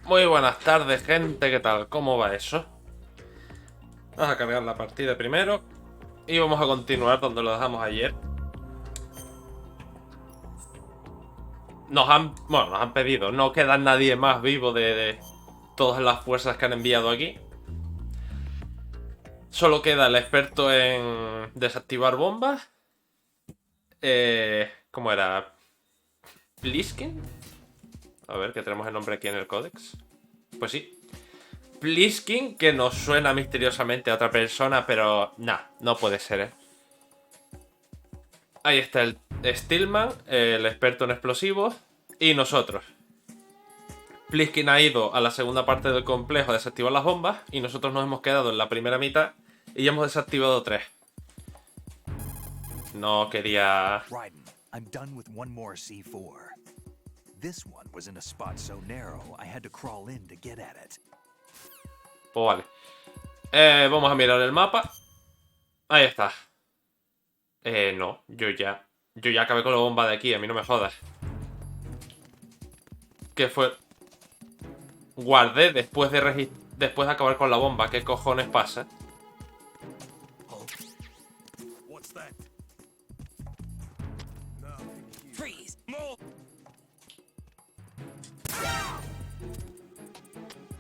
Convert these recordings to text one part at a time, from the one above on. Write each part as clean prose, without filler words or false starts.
Muy buenas tardes, gente, ¿qué tal? ¿Cómo va eso? Vamos a cargar la partida primero y vamos a continuar donde lo dejamos ayer. Nos han pedido, no queda nadie más vivo de todas las fuerzas que han enviado aquí. Solo queda el experto en desactivar bombas. ¿Cómo era? ¿Pliskin? A ver, que tenemos el nombre aquí en el códex. Pues sí. Pliskin, que nos suena misteriosamente a otra persona, pero nah, no puede ser, Ahí está el Stillman, el experto en explosivos, y nosotros. Pliskin ha ido a la segunda parte del complejo a desactivar las bombas y nosotros nos hemos quedado en la primera mitad y ya hemos desactivado 3. No quería... Raiden, I'm done with one more C4. This one was in a spot so narrow I had to crawl in to get at it. Pues vale. Vamos a mirar el mapa. Ahí está. No, yo ya acabé con la bomba de aquí, a mí no me jodas. ¿Qué fue? Guardé después de acabar con la bomba. ¿Qué cojones pasa? What's that? Freeze!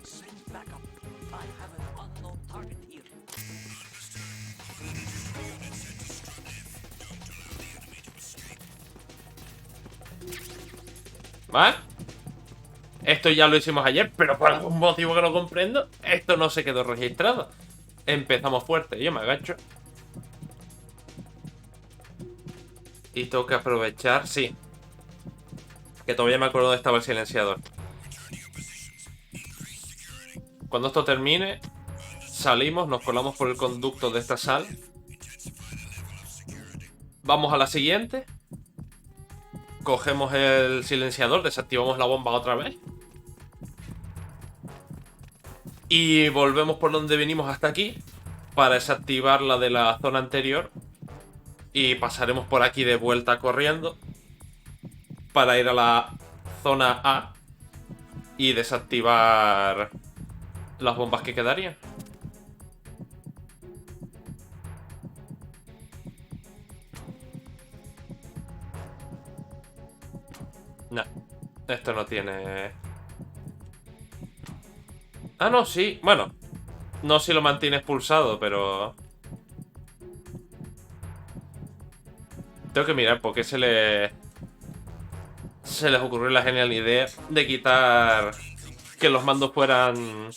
Send backup. I have an unknown target here. ¿Vale? Esto ya lo hicimos ayer, pero por algún motivo que no comprendo, esto no se quedó registrado. Empezamos fuerte, yo me agacho. Y tengo que aprovechar, sí. Que todavía me acuerdo dónde estaba el silenciador. Cuando esto termine, salimos, nos colamos por el conducto de esta sala. Vamos a la siguiente. Cogemos el silenciador, desactivamos la bomba otra vez. Y volvemos por donde venimos hasta aquí para desactivar la de la zona anterior. Y pasaremos por aquí de vuelta corriendo para ir a la zona A y desactivar las bombas que quedarían. No, esto no tiene... Ah, no, sí. Bueno, no si lo mantienes pulsado, pero... Tengo que mirar por qué se les ocurrió la genial idea de quitar que los mandos fueran...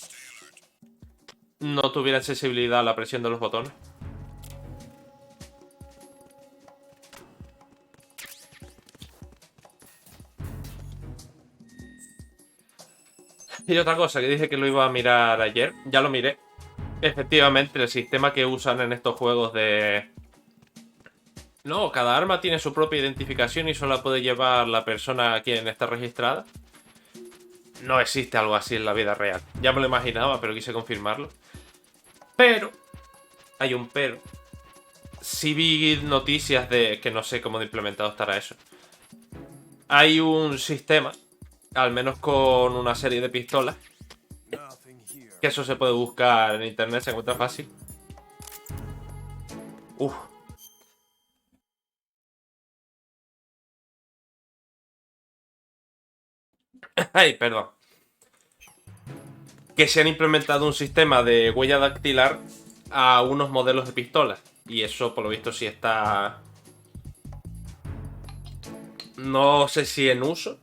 no tuvieran sensibilidad a la presión de los botones. Y otra cosa que dije que lo iba a mirar ayer, ya lo miré. Efectivamente, el sistema que usan en estos juegos de... No, cada arma tiene su propia identificación y solo la puede llevar la persona a quien está registrada. No existe algo así en la vida real. Ya me lo imaginaba, pero quise confirmarlo. Pero, hay un pero. Sí vi noticias de que no sé cómo de implementado estará eso. Hay un sistema, al menos con una serie de pistolas, que eso se puede buscar en internet, se encuentra fácil. Uf. Ay, perdón. Que se han implementado un sistema de huella dactilar a unos modelos de pistolas. Y eso, por lo visto, sí está... No sé si en uso,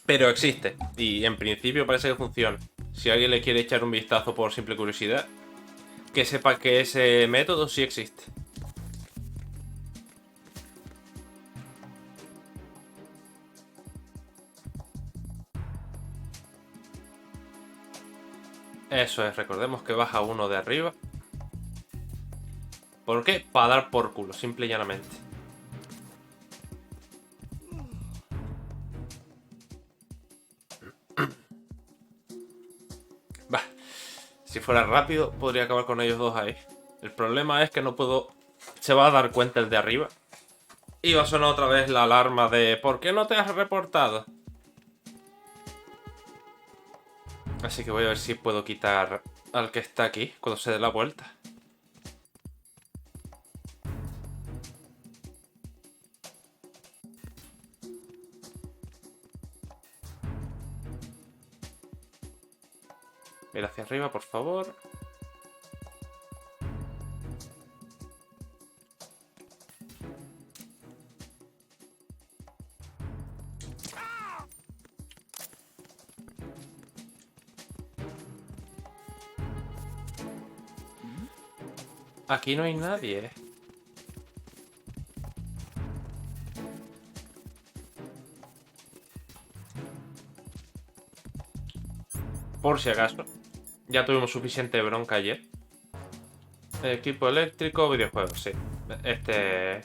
pero existe. Y en principio parece que funciona. Si alguien le quiere echar un vistazo por simple curiosidad, que sepa que ese método sí existe. Eso es, recordemos que baja uno de arriba. ¿Por qué? Para dar por culo, simple y llanamente. Bah, si fuera rápido, podría acabar con ellos dos ahí. El problema es que no puedo... Se va a dar cuenta el de arriba. Y va a sonar otra vez la alarma de ¿por qué no te has reportado? Así que voy a ver si puedo quitar al que está aquí cuando se dé la vuelta. Mira hacia arriba, por favor. Aquí no hay nadie. Por si acaso. Ya tuvimos suficiente bronca ayer. Equipo eléctrico, videojuegos, sí. Este...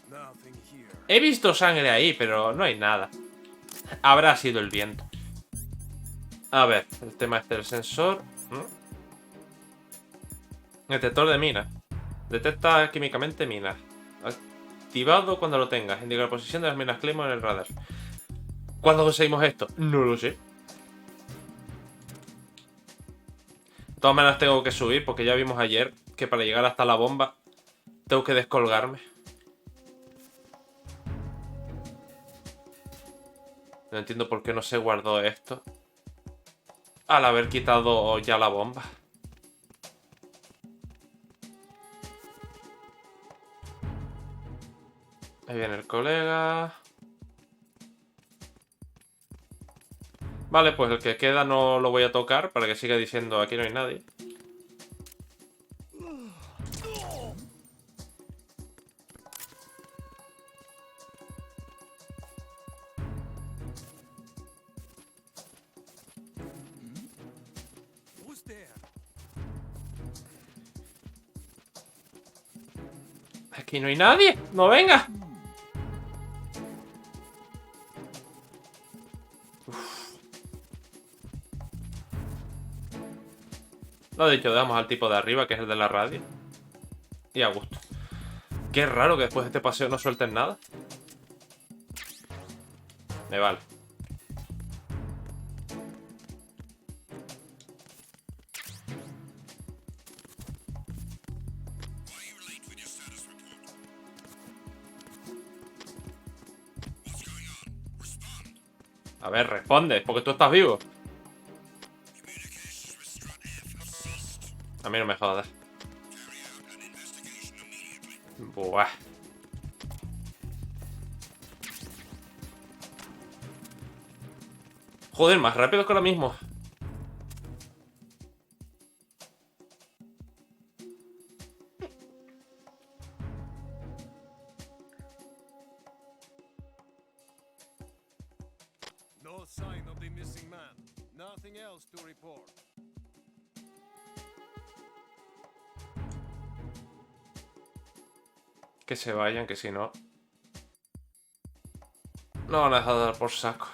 Nothing here. He visto sangre ahí, pero no hay nada. Habrá sido el viento. A ver, el tema este del sensor. Detector de minas. Detecta químicamente minas. Activado cuando lo tengas. Indica la posición de las minas Claymore en el radar. ¿Cuándo conseguimos esto? No lo sé. De todas maneras tengo que subir porque ya vimos ayer que para llegar hasta la bomba tengo que descolgarme. No entiendo por qué no se guardó esto al haber quitado ya la bomba. Ahí viene el colega. Vale, pues el que queda no lo voy a tocar para que siga diciendo aquí no hay nadie. Who's there? Aquí no hay nadie. ¡No venga! Lo dicho, dejamos al tipo de arriba, que es el de la radio. Y a gusto. Qué raro que después de este paseo no suelten nada. Me vale. A ver, responde, porque tú estás vivo. A mí no me jodas. Buah. Joder, más rápido que ahora mismo. No sign of the missing man. Nothing else to report. Que se vayan, que si no... No van a dejar de dar por saco.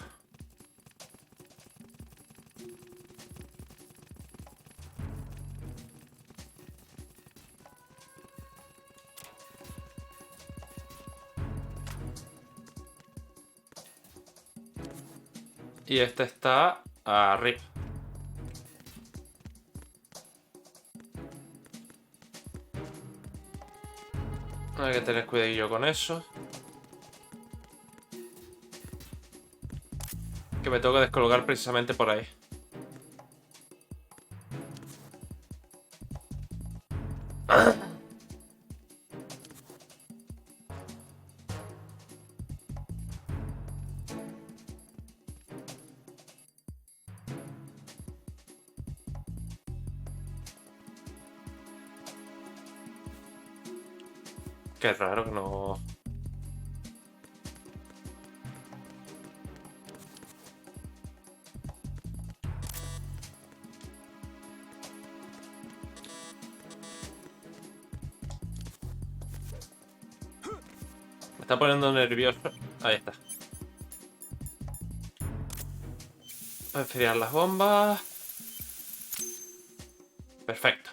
Y este está arriba. Hay que tener cuidadillo con eso. Que me tengo que descolgar precisamente por ahí. Qué raro que no... Me está poniendo nervioso. Ahí está. Voy a enfriar las bombas. Perfecto.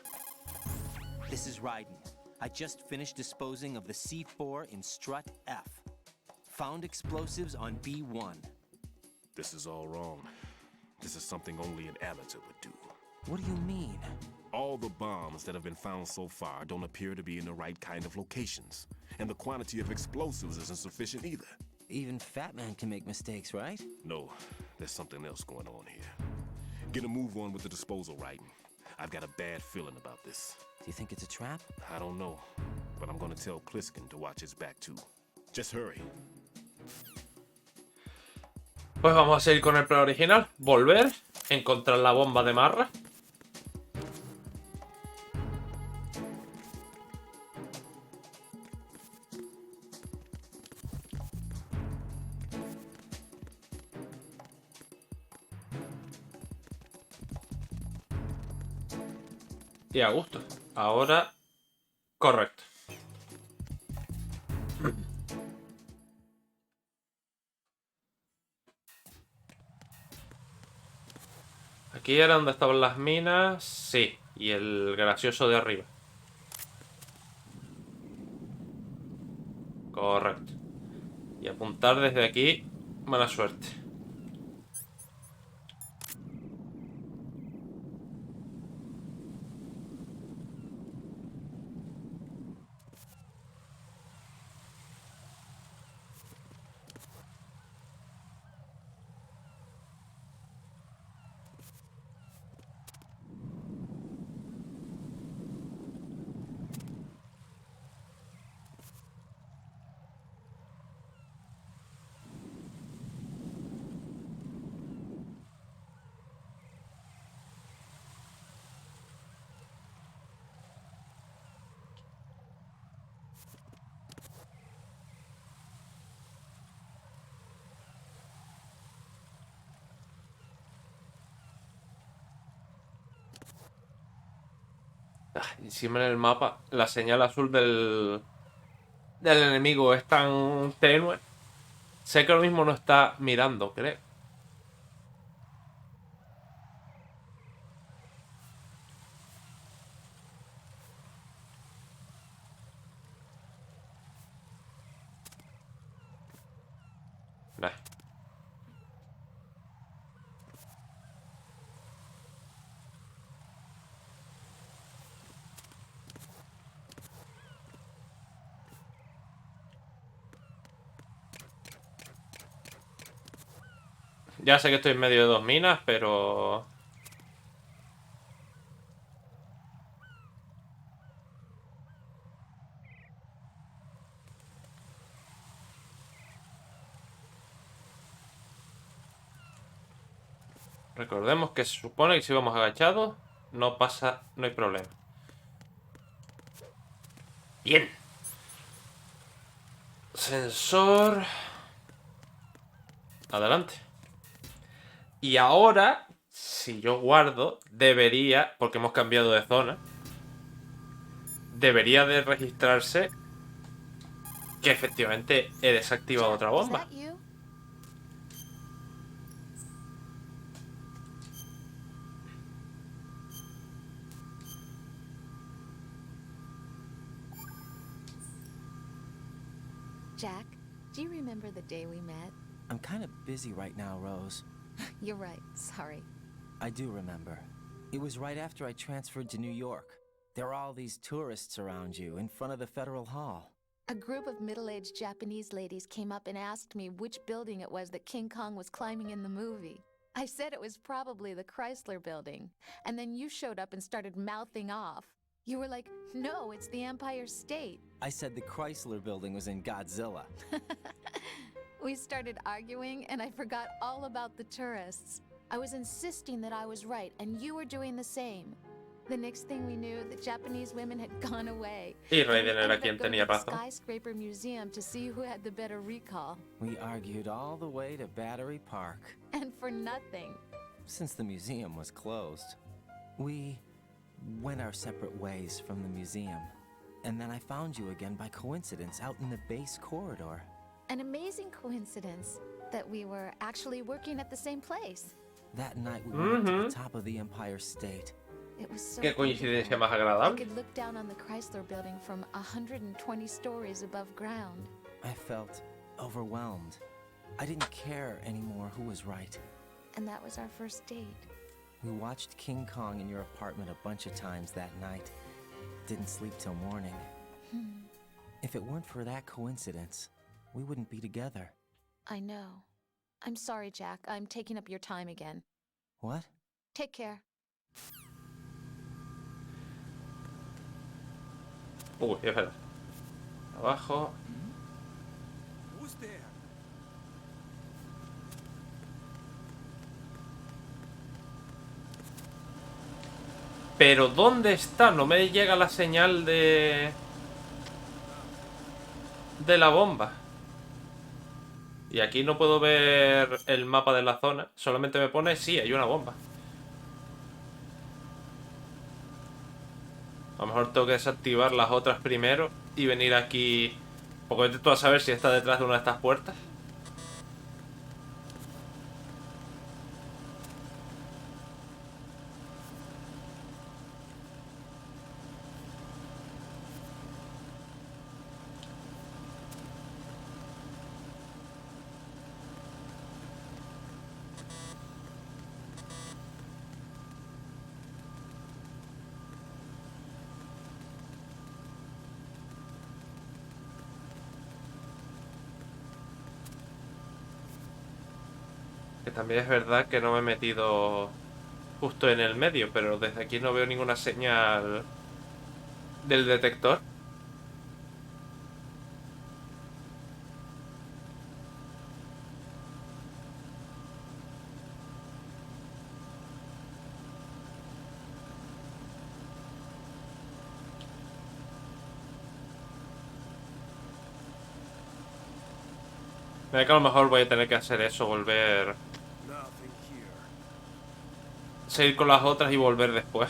This is Ryden. I just finished disposing of the C4 in strut F. Found explosives on B1. This is all wrong. This is something only an amateur would do. What do you mean? All the bombs that have been found so far don't appear to be in the right kind of locations. And the quantity of explosives isn't sufficient either. Even Fat Man can make mistakes, right? No, there's something else going on here. Get a move on with the disposal writing. I've got a bad feeling about this. Do you think it's a trap? I don't know, but I'm gonna tell Pliskin to watch his back too. Just hurry. Pues vamos a seguir con el plan original. Volver, encontrar la bomba de Marra. Y a gusto. Ahora, correcto. Aquí era donde estaban las minas. Sí. Y el gracioso de arriba. Correcto. Y apuntar desde aquí. Mala suerte. Encima en el mapa, la señal azul del enemigo es tan tenue. Sé que ahora mismo no está mirando, creo. Nah. Ya sé que estoy en medio de dos minas, pero... Recordemos que se supone que si vamos agachados, no pasa, no hay problema. Bien. Sensor. Adelante. Y ahora, si yo guardo, debería, porque hemos cambiado de zona, debería de registrarse que efectivamente he desactivado otra bomba. Jack, do you remember the day we met? I'm kind of busy right now, Rose. You're right, sorry. I do remember. It was right after I transferred to New York. There are all these tourists around you in front of the Federal Hall. A group of middle-aged Japanese ladies came up and asked me which building it was that King Kong was climbing in the movie. I said it was probably the Chrysler Building, and then you showed up and started mouthing off. You were like, no, it's the Empire State. I said the Chrysler Building was in Godzilla. We started arguing, and I forgot all about the tourists. I was insisting that I was right, and you were doing the same. The next thing we knew, the Japanese women had gone away. Y Raiden era quien tenía the razón. Skyscraper Museum to see who had the better recall. We argued all the way to Battery Park. And for nothing. Since the museum was closed, we went our separate ways from the museum. And then I found you again by coincidence out in the base corridor. An amazing coincidence that we were actually working at the same place. That night we went up to the top of the Empire State. It was so Qué coincidencia beautiful. más I agradable. could look down on the Chrysler Building from 120 stories above ground. I felt overwhelmed. I didn't care anymore who was right. And that was our first date. We watched King Kong in your apartment a bunch of times that night. Didn't sleep till morning. If it weren't for that coincidence, we wouldn't be together. I know. I'm sorry, Jack. I'm taking up your time again. What? Take care. Uy, espera. Abajo. Who's there? Pero ¿dónde está? No me llega la señal de la bomba. Y aquí no puedo ver el mapa de la zona. Solamente me pone, sí, hay una bomba. A lo mejor tengo que desactivar las otras primero y venir aquí. Porque vete tú a saber si está detrás de una de estas puertas. Que también es verdad que no me he metido justo en el medio, pero desde aquí no veo ninguna señal del detector. Mira que a lo mejor voy a tener que hacer eso, volver... Nothing here. seguir con las otras y volver después.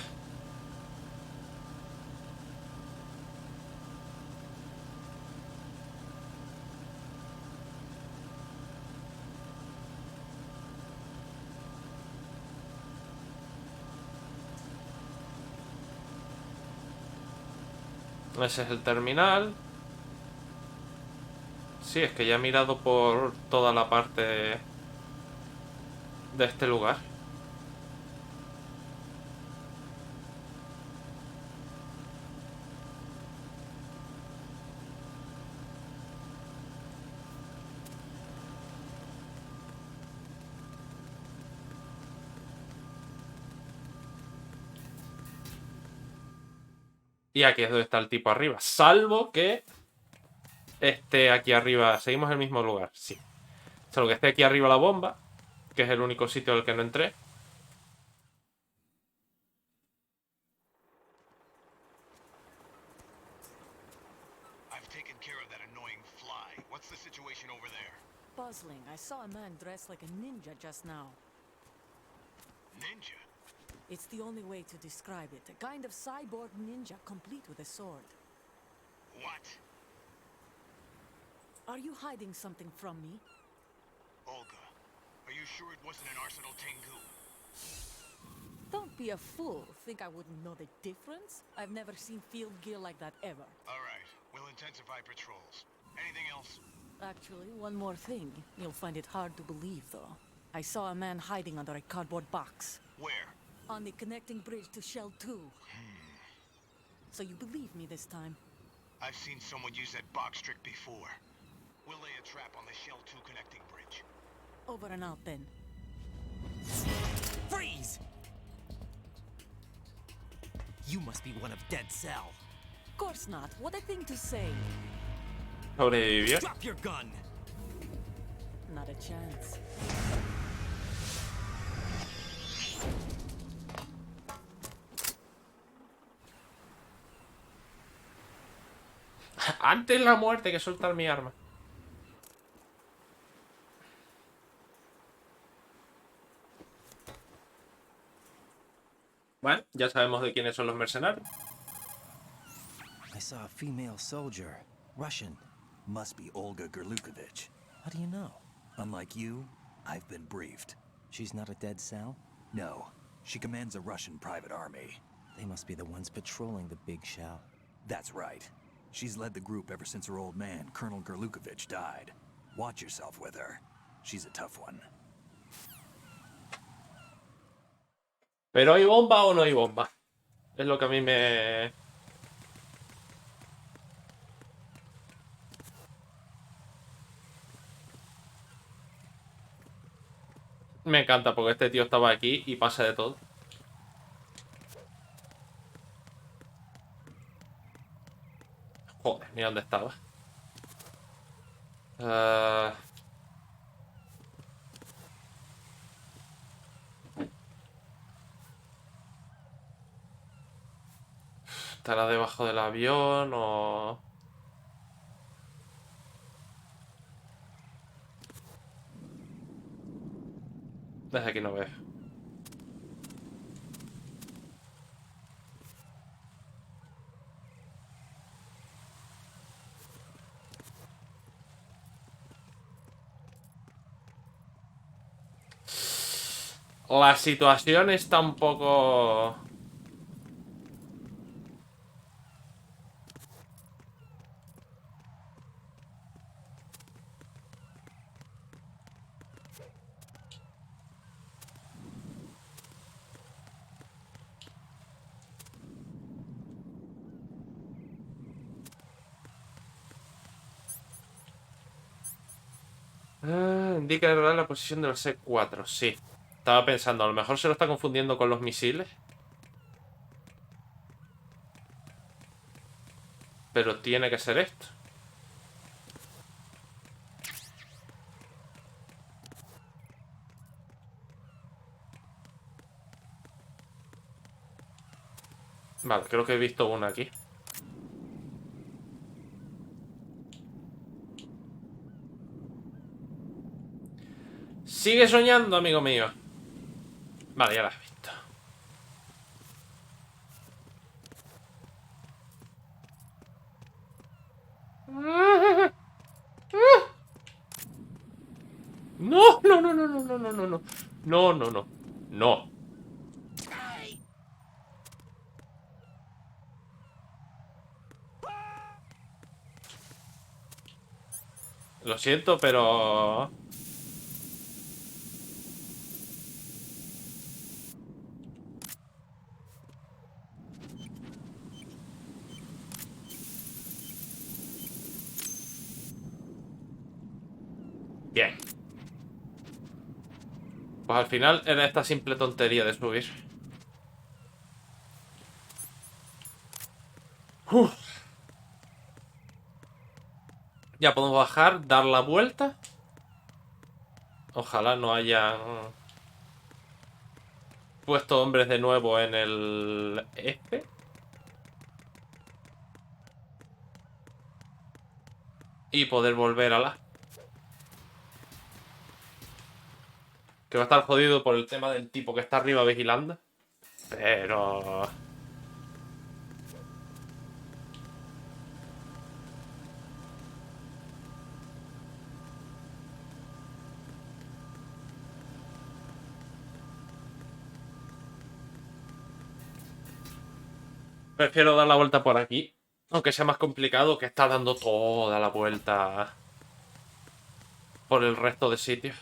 Ese es el terminal. Sí, es que ya he mirado por toda la parte de este lugar. Y aquí es donde está el tipo arriba. Salvo que esté aquí arriba. Seguimos en el mismo lugar, sí. Salvo que esté aquí arriba la bomba, que es el único sitio al que no entré. I've taken care of that annoying fly. What's the situation over there? Puzzling. I saw a man dressed like a ninja just now. Ninja? It's the only way to describe it. A kind of cyborg ninja complete with a sword. What? Are you hiding something from me? Olga, are you sure it wasn't an Arsenal Tengu? Don't be a fool. Think I wouldn't know the difference? I've never seen field gear like that ever. All right, we'll intensify patrols. Anything else? Actually, one more thing. You'll find it hard to believe, though. I saw a man hiding under a cardboard box. Where? On the connecting bridge to Shell 2. So you believe me this time? I've seen someone use that box trick before. We'll lay a trap on the Shell 2 connecting bridge. Over and out then. Freeze! You must be one of Dead Cell. Of course not. What a thing to say. Sobrevivió. Drop your gun! Not a chance. Antes la muerte que soltar mi arma. Bueno, ya sabemos de quiénes son los mercenarios. I saw a female soldier. Russian. Must be Olga Gerlukovich. How do you know? Unlike you, I've been briefed. She's not a Dead Cell? No, she commands a Russian private army. They must be the ones patrolling the big shell. That's right. She's led the group ever since her old man, Colonel Gerlukovich, died. Watch yourself with her. She's a tough one. ¿Pero hay bomba o no hay bomba? Es lo que a mí me... Me encanta porque este tío estaba aquí y pasa de todo. Joder, mira dónde estaba. ¿Estará debajo del avión o...? Desde aquí no veo. La situación está un poco... indica la posición del C4, sí. Estaba pensando, a lo mejor se lo está confundiendo con los misiles. Pero tiene que ser esto. Vale, creo que he visto una aquí. Sigue soñando, amigo mío. Vale, ya la has visto. No, no, no, no, no, no, no, no, no. No, no, no. No. Lo siento, pero... Bien. Pues al final era esta simple tontería de subir. Uf. Ya podemos bajar, dar la vuelta. Ojalá no hayan puesto hombres de nuevo en el este. Y poder volver a la... Que va a estar jodido por el tema del tipo que está arriba vigilando. Pero... prefiero dar la vuelta por aquí. Aunque sea más complicado que estar dando toda la vuelta por el resto de sitios.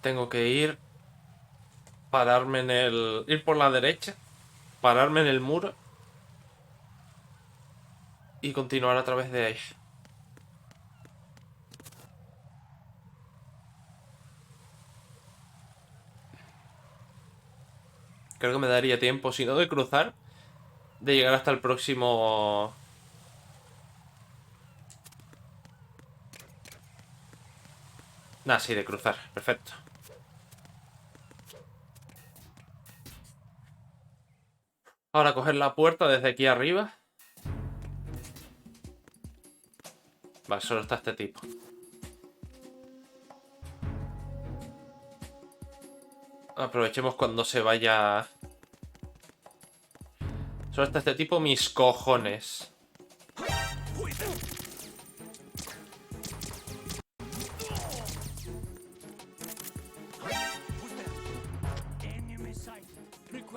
Tengo que ir... Pararme en el... Ir por la derecha. Pararme en el muro. Y continuar a través de ahí. Creo que me daría tiempo, si no de cruzar, de llegar hasta el próximo... Nah, sí, de cruzar. Perfecto. Ahora coger la puerta desde aquí arriba. Vale, solo está este tipo. Aprovechemos cuando se vaya... Solo está este tipo, mis cojones.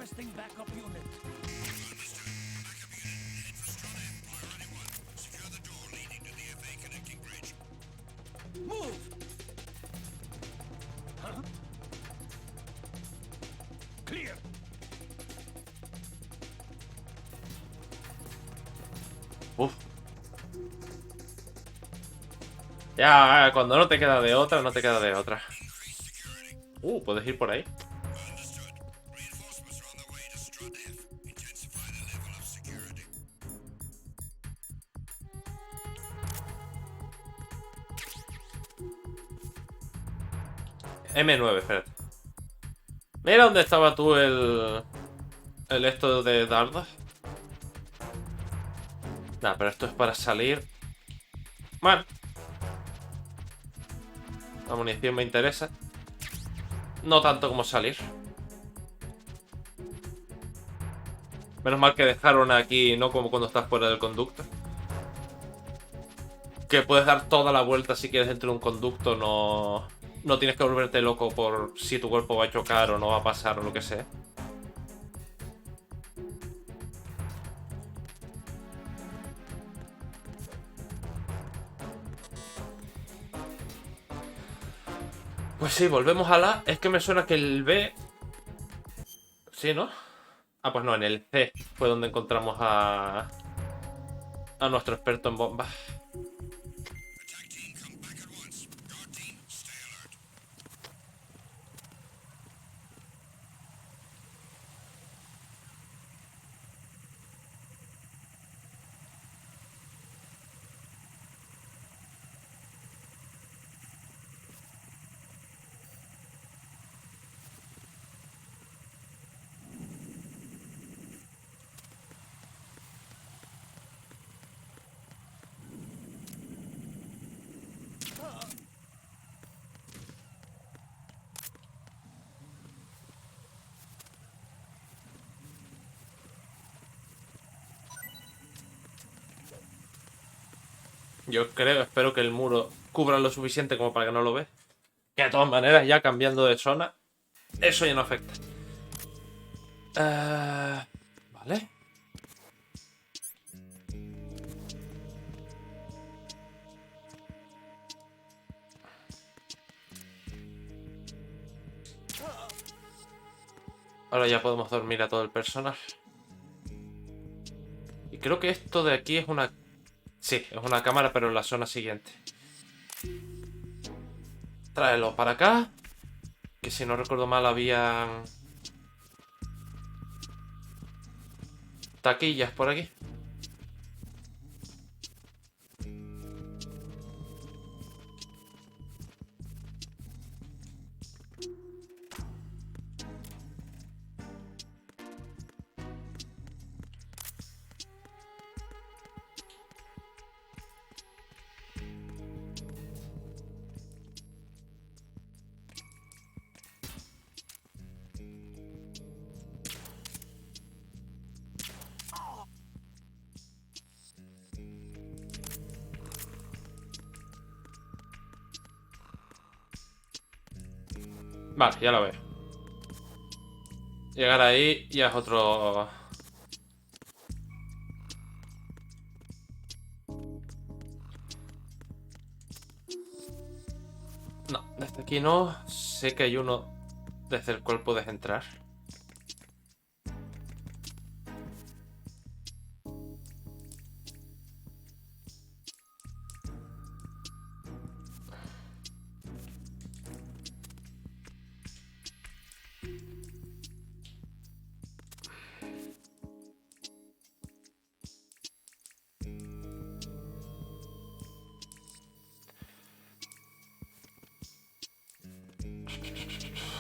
Requesting backup unit. Move! Huh? Clear. Uf. Ya, cuando no te queda de otra, no te queda de otra. Puedes ir por ahí. M9, espérate. Mira dónde estaba tú el esto de dardos. Nah, pero esto es para salir. Bueno. La munición me interesa. No tanto como salir. Menos mal que dejaron aquí, no como cuando estás fuera del conducto. Que puedes dar toda la vuelta si quieres dentro de un conducto, no tienes que volverte loco por si tu cuerpo va a chocar o no va a pasar o lo que sea. Pues sí, volvemos a la... Es que me suena que el B... Sí, ¿no? Ah, pues no, en el C fue donde encontramos a nuestro experto en bombas. Yo creo, espero que el muro cubra lo suficiente como para que no lo veas. Que de todas maneras, ya cambiando de zona, eso ya no afecta. Vale. Ahora ya podemos dormir a todo el personal. Y creo que esto de aquí es una... Sí, es una cámara, pero en la zona siguiente. Tráelo para acá. Que si no recuerdo mal habían... taquillas por aquí. Vale, ya lo veo. Llegar ahí ya es otro... No, desde aquí no. Sé que hay uno desde el cual puedes entrar.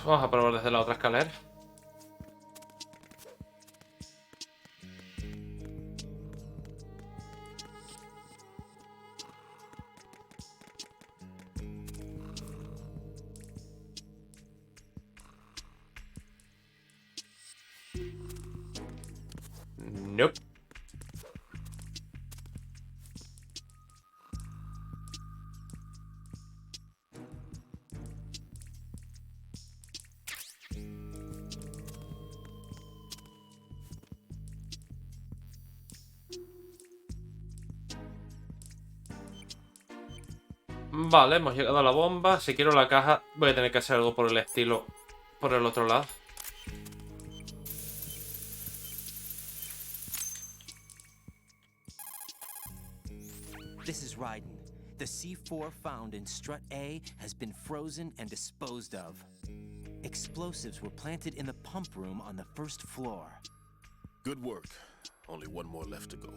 Vamos a probar desde la otra escalera. Nope. Vale, hemos llegado a la bomba. Si quiero la caja, voy a tener que hacer algo por el estilo por el otro lado. This is Ryden. The C4 found in strut A has been frozen and disposed of. Explosives were planted in the pump room on the first floor. Good work. Only one more left to go.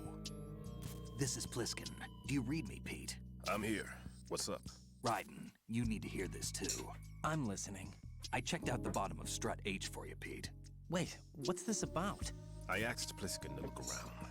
This is Pliskin. Do you read me, Pete? I'm here. What's up? Ryden, you need to hear this too. I'm listening. I checked out the bottom of strut H for you, Pete. Wait, what's this about? I asked Pliskin to look around.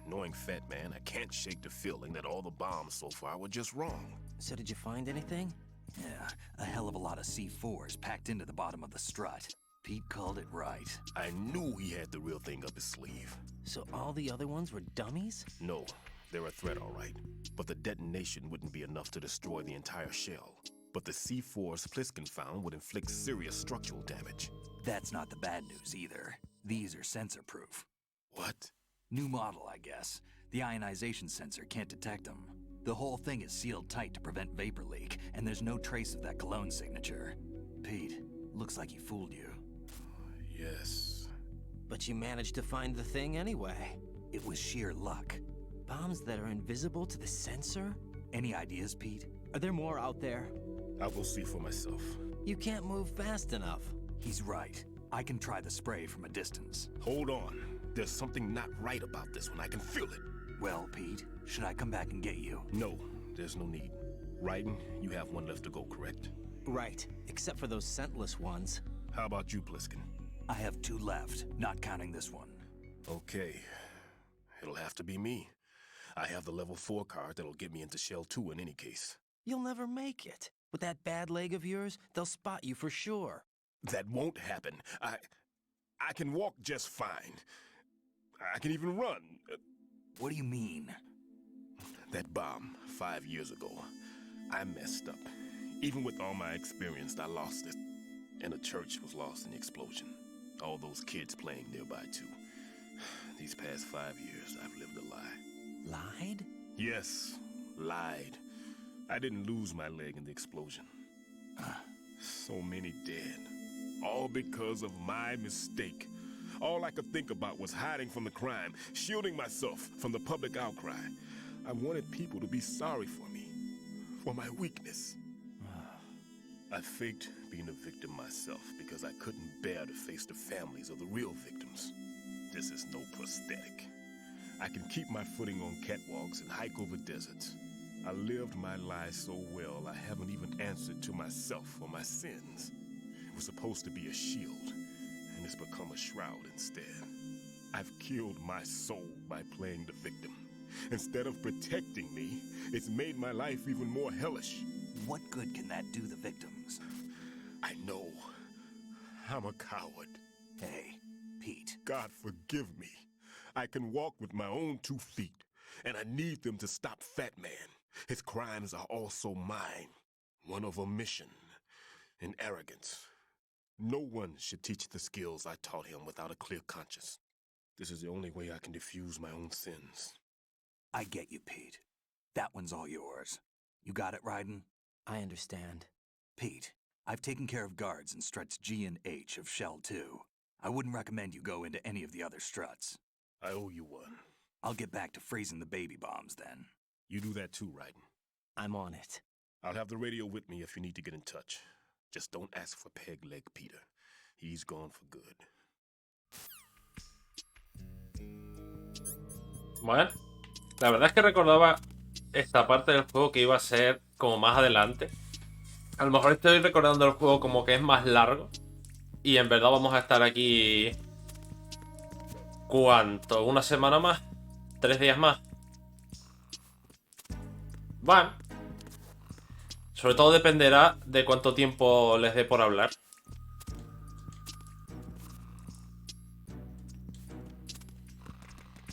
Knowing Fat Man, I can't shake the feeling that all the bombs so far were just wrong. So did you find anything? Yeah, a hell of a lot of C4s packed into the bottom of the strut. Pete called it right. I knew he had the real thing up his sleeve. So all the other ones were dummies? No, they're a threat, all right. But the detonation wouldn't be enough to destroy the entire shell. But the C4s Pliskin found would inflict serious structural damage. That's not the bad news either. These are sensor-proof. What? New model, I guess. The ionization sensor can't detect them. The whole thing is sealed tight to prevent vapor leak, and there's no trace of that cologne signature. Pete, looks like he fooled you. Yes. But you managed to find the thing anyway. It was sheer luck. Bombs that are invisible to the sensor? Any ideas, Pete? Are there more out there? I'll go see for myself. You can't move fast enough. He's right. I can try the spray from a distance. Hold on. There's something not right about this one. I can feel it. Well, Pete, should I come back and get you? No, there's no need. Ryden, you have one left to go, correct? Right, except for those scentless ones. How about you, Pliskin? I have 2 left, not counting this one. Okay. It'll have to be me. I have the level 4 card that'll get me into Shell 2 in any case. You'll never make it. With that bad leg of yours, they'll spot you for sure. That won't happen. I can walk just fine. I can even run. What do you mean? That bomb 5 years ago, I messed up. Even with all my experience, I lost it. And the church was lost in the explosion. All those kids playing nearby, too. These past 5 years, I've lived a lie. Lied? Yes, lied. I didn't lose my leg in the explosion. So many dead. All because of my mistake. All I could think about was hiding from the crime, shielding myself from the public outcry. I wanted people to be sorry for me, for my weakness. I faked being a victim myself because I couldn't bear to face the families of the real victims. This is no prosthetic. I can keep my footing on catwalks and hike over deserts. I lived my life so well, I haven't even answered to myself for my sins. It was supposed to be a shield, and it's become a shroud instead. I've killed my soul by playing the victim. Instead of protecting me, it's made my life even more hellish. What good can that do the victims? I know. I'm a coward. Hey, Pete. God forgive me. I can walk with my own 2 feet, and I need them to stop Fat Man. His crimes are also mine. One of omission and arrogance. No one should teach the skills I taught him without a clear conscience. This is the only way I can diffuse my own sins. I get you, Pete. That one's all yours. You got it, Ryden? I understand. Pete, I've taken care of guards in struts G and H of Shell 2. I wouldn't recommend you go into any of the other struts. I owe you one. I'll get back to freezing the baby bombs then. You do that too, Ryden. I'm on it. I'll have the radio with me if you need to get in touch. Just don't ask for Peg Leg Peter. He's gone for good. Bueno, la verdad es que recordaba esta parte del juego que iba a ser como más adelante. A lo mejor estoy recordando el juego como que es más largo. Y en verdad vamos a estar aquí... ¿Cuánto? ¿Una semana más? ¿3 días más? Bueno. Sobre todo dependerá de cuánto tiempo les dé por hablar.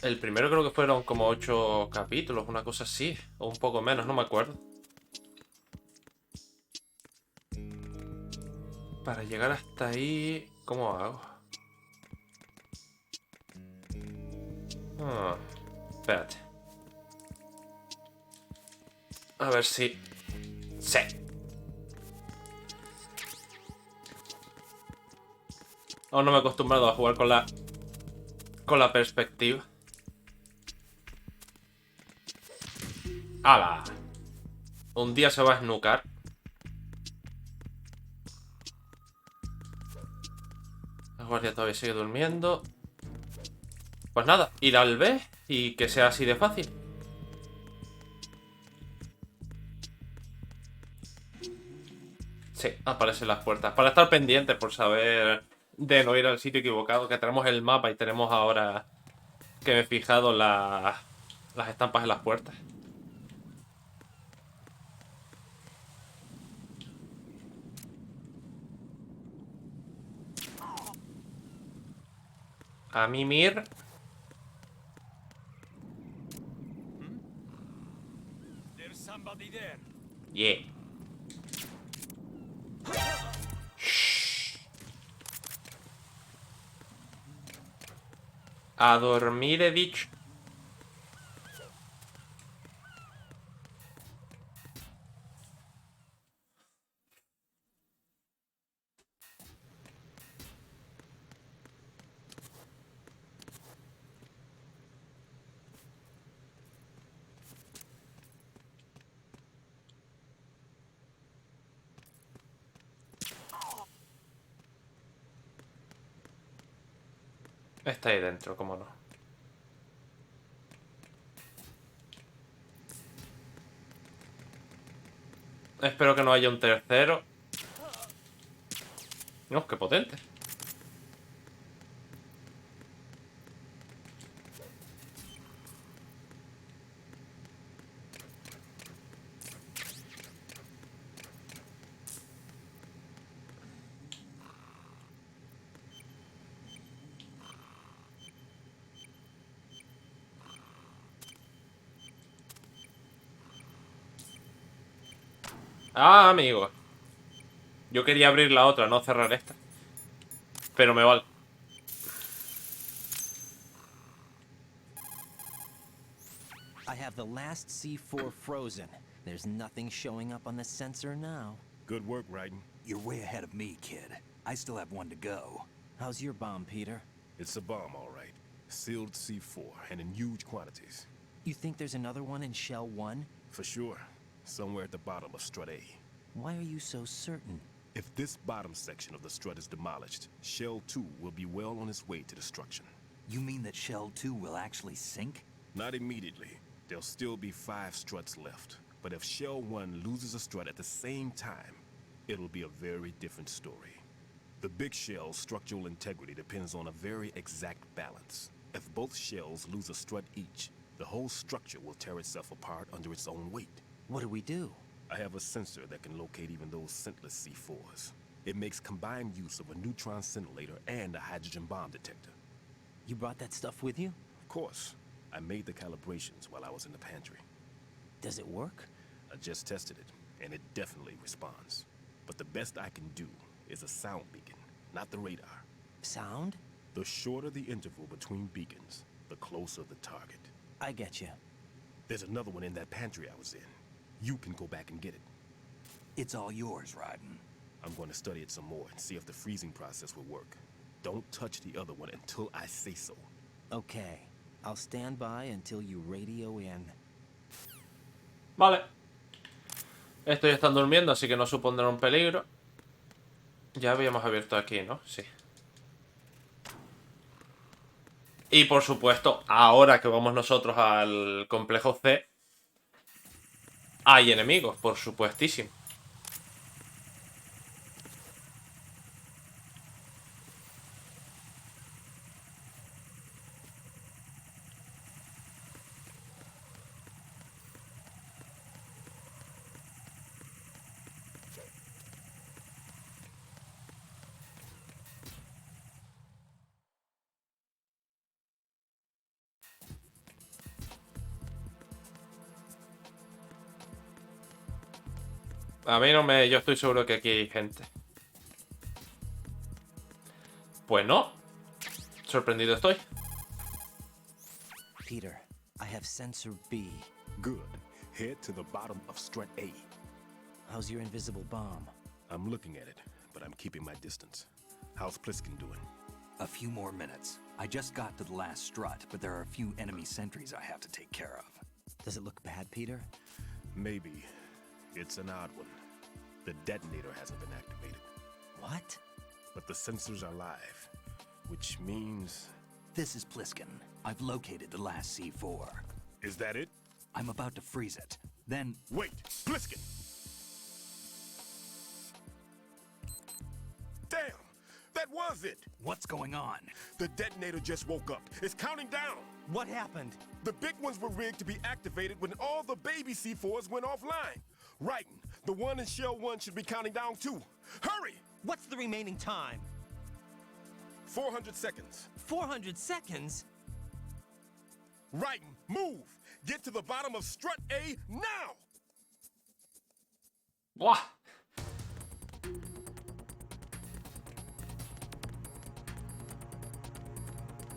El primero creo que fueron como 8 capítulos, una cosa así. O un poco menos, no me acuerdo. Para llegar hasta ahí... ¿Cómo hago? Espérate. A ver si Sí. Aún no me he acostumbrado a jugar con la perspectiva. ¡Hala! Un día se va a snoocar. La guardia todavía sigue durmiendo. Pues nada, ir al B y que sea así de fácil. Sí, aparecen las puertas. Para estar pendientes por saber de no ir al sitio equivocado. Que tenemos el mapa y tenemos ahora que me he fijado las estampas en las puertas. A mimir. There's somebody there. Yeah. A dormir he dicho. Está ahí dentro, cómo no. Espero que no haya un tercero. No, qué potente. Ah, amigo. Yo quería abrir la otra, no cerrar esta. Pero me vale. I have the last C4 frozen. There's nothing showing up on the sensor now. Good work, Raiden. You're way ahead of me, kid. I still have one to go. How's your bomb, Peter? It's a bomb, all right. Sealed C4, and in huge quantities. You think there's another one in Shell 1? For sure. Somewhere at the bottom of Strut A. Why are you so certain? If this bottom section of the strut is demolished, Shell 2 will be well on its way to destruction. You mean that Shell 2 will actually sink? Not immediately. There'll still be 5 struts left. But if Shell 1 loses a strut at the same time, it'll be a very different story. The big shell's structural integrity depends on a very exact balance. If both shells lose a strut each, the whole structure will tear itself apart under its own weight. What do we do? I have a sensor that can locate even those scentless C4s. It makes combined use of a neutron scintillator and a hydrogen bomb detector. You brought that stuff with you? Of course, I made the calibrations while I was in the pantry. Does it work? I just tested it, and it definitely responds. But the best I can do is a sound beacon, not the radar. Sound? The shorter the interval between beacons, the closer the target. I get you. There's another one in that pantry I was in. You can go back and get it. It's all yours, Raiden. I'm going to study it some more and see if the freezing process will work. Don't touch the other one until I say so. Okay. I'll stand by until you radio in. Vale. Estos ya están durmiendo, así que no supondrá un peligro. Ya habíamos abierto aquí, ¿no? Sí. Y por supuesto, ahora que vamos nosotros al complejo C, hay enemigos, por supuestísimo. A mí no me... Yo estoy seguro que aquí hay gente. Pues no. Sorprendido estoy. Peter, I have sensor B. Good. Head to the bottom of strut A. How's your invisible bomb? I'm looking at it, but I'm keeping my distance. How's Pliskin doing? A few more minutes. I just got to the last strut, but there are a few enemy sentries I have to take care of. Does it look bad, Peter? Maybe. It's an odd one. The detonator hasn't been activated. What? But the sensors are live, which means... This is Pliskin. I've located the last C4. Is that it? I'm about to freeze it. Then... Wait! Pliskin! Damn! That was it! What's going on? The detonator just woke up. It's counting down! What happened? The big ones were rigged to be activated when all the baby C4s went offline. Writing, the one in Shell 1 should be counting down too. Hurry! What's the remaining time? 400 seconds. 400 seconds? Writing, move! Get to the bottom of strut A now! ¡Buah!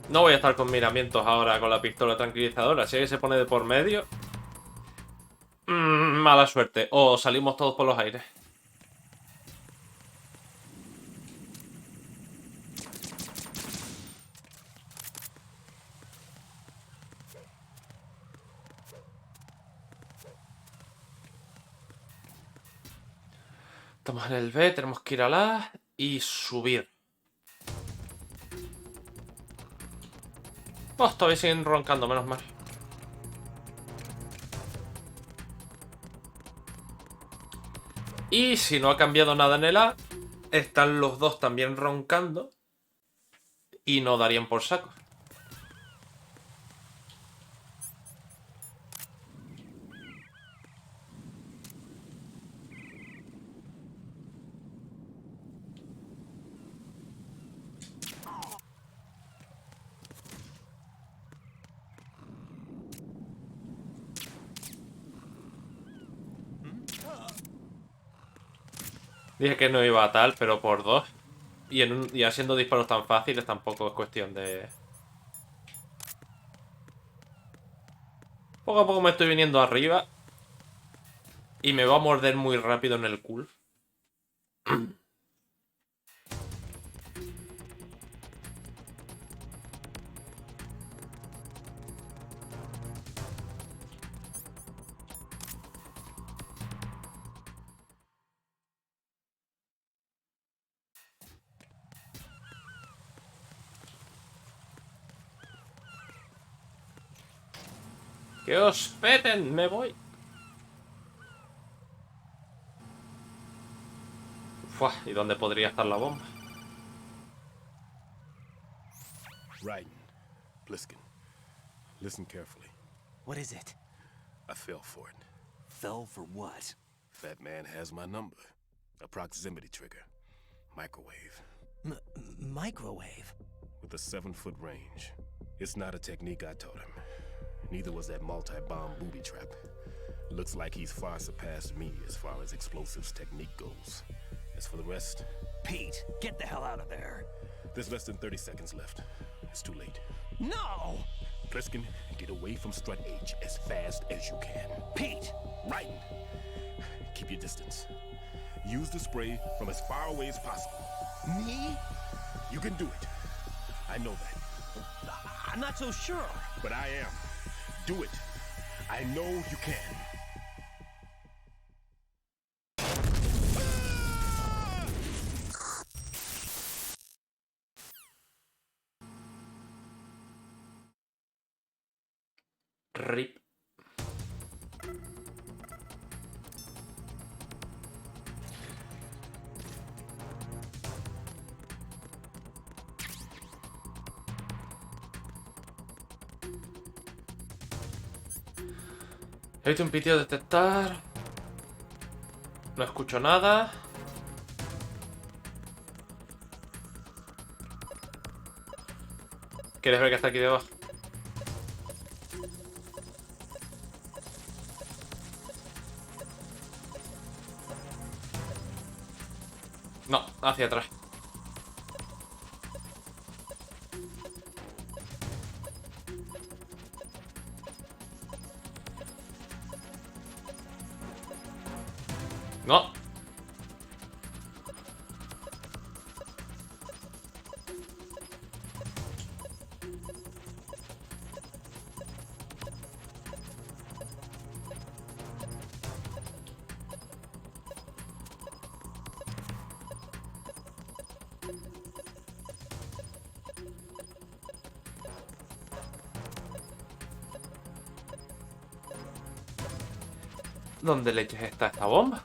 No voy a estar con miramientos ahora con la pistola tranquilizadora. Si alguien se pone de por medio... mala suerte. O salimos todos por los aires. Estamos en el B, tenemos que ir a la A y subir. Oh, todavía siguen roncando, menos mal. Y si no ha cambiado nada en el A, están los dos también roncando y no darían por saco. Dije que no iba a tal, pero por dos. Y haciendo disparos tan fáciles tampoco es cuestión de... Poco a poco me estoy viniendo arriba. Y me va a morder muy rápido en el culo. ¡Que os peten! ¡Me voy! Uf, ¿y dónde podría estar la bomba? Right. Pliskin. Listen carefully. What is it? I fell for it. Fell for what? Fat man has my number. A proximity trigger. Microwave. Microwave? With a 7-foot range. It's not a technique I taught him. Neither was that multi-bomb booby trap. Looks like he's far surpassed me as far as explosives technique goes. As for the rest... Pete, get the hell out of there. There's less than 30 seconds left. It's too late. No! Pliskin, get away from strut H as fast as you can. Pete! Right! Keep your distance. Use the spray from as far away as possible. Me? You can do it. I know that. I'm not so sure. But I am. Do it. I know you can. RIP. He visto un pitido de detectar. No escucho nada. ¿Quieres ver que está aquí debajo? No, hacia atrás. No. ¿Dónde leches está esta bomba?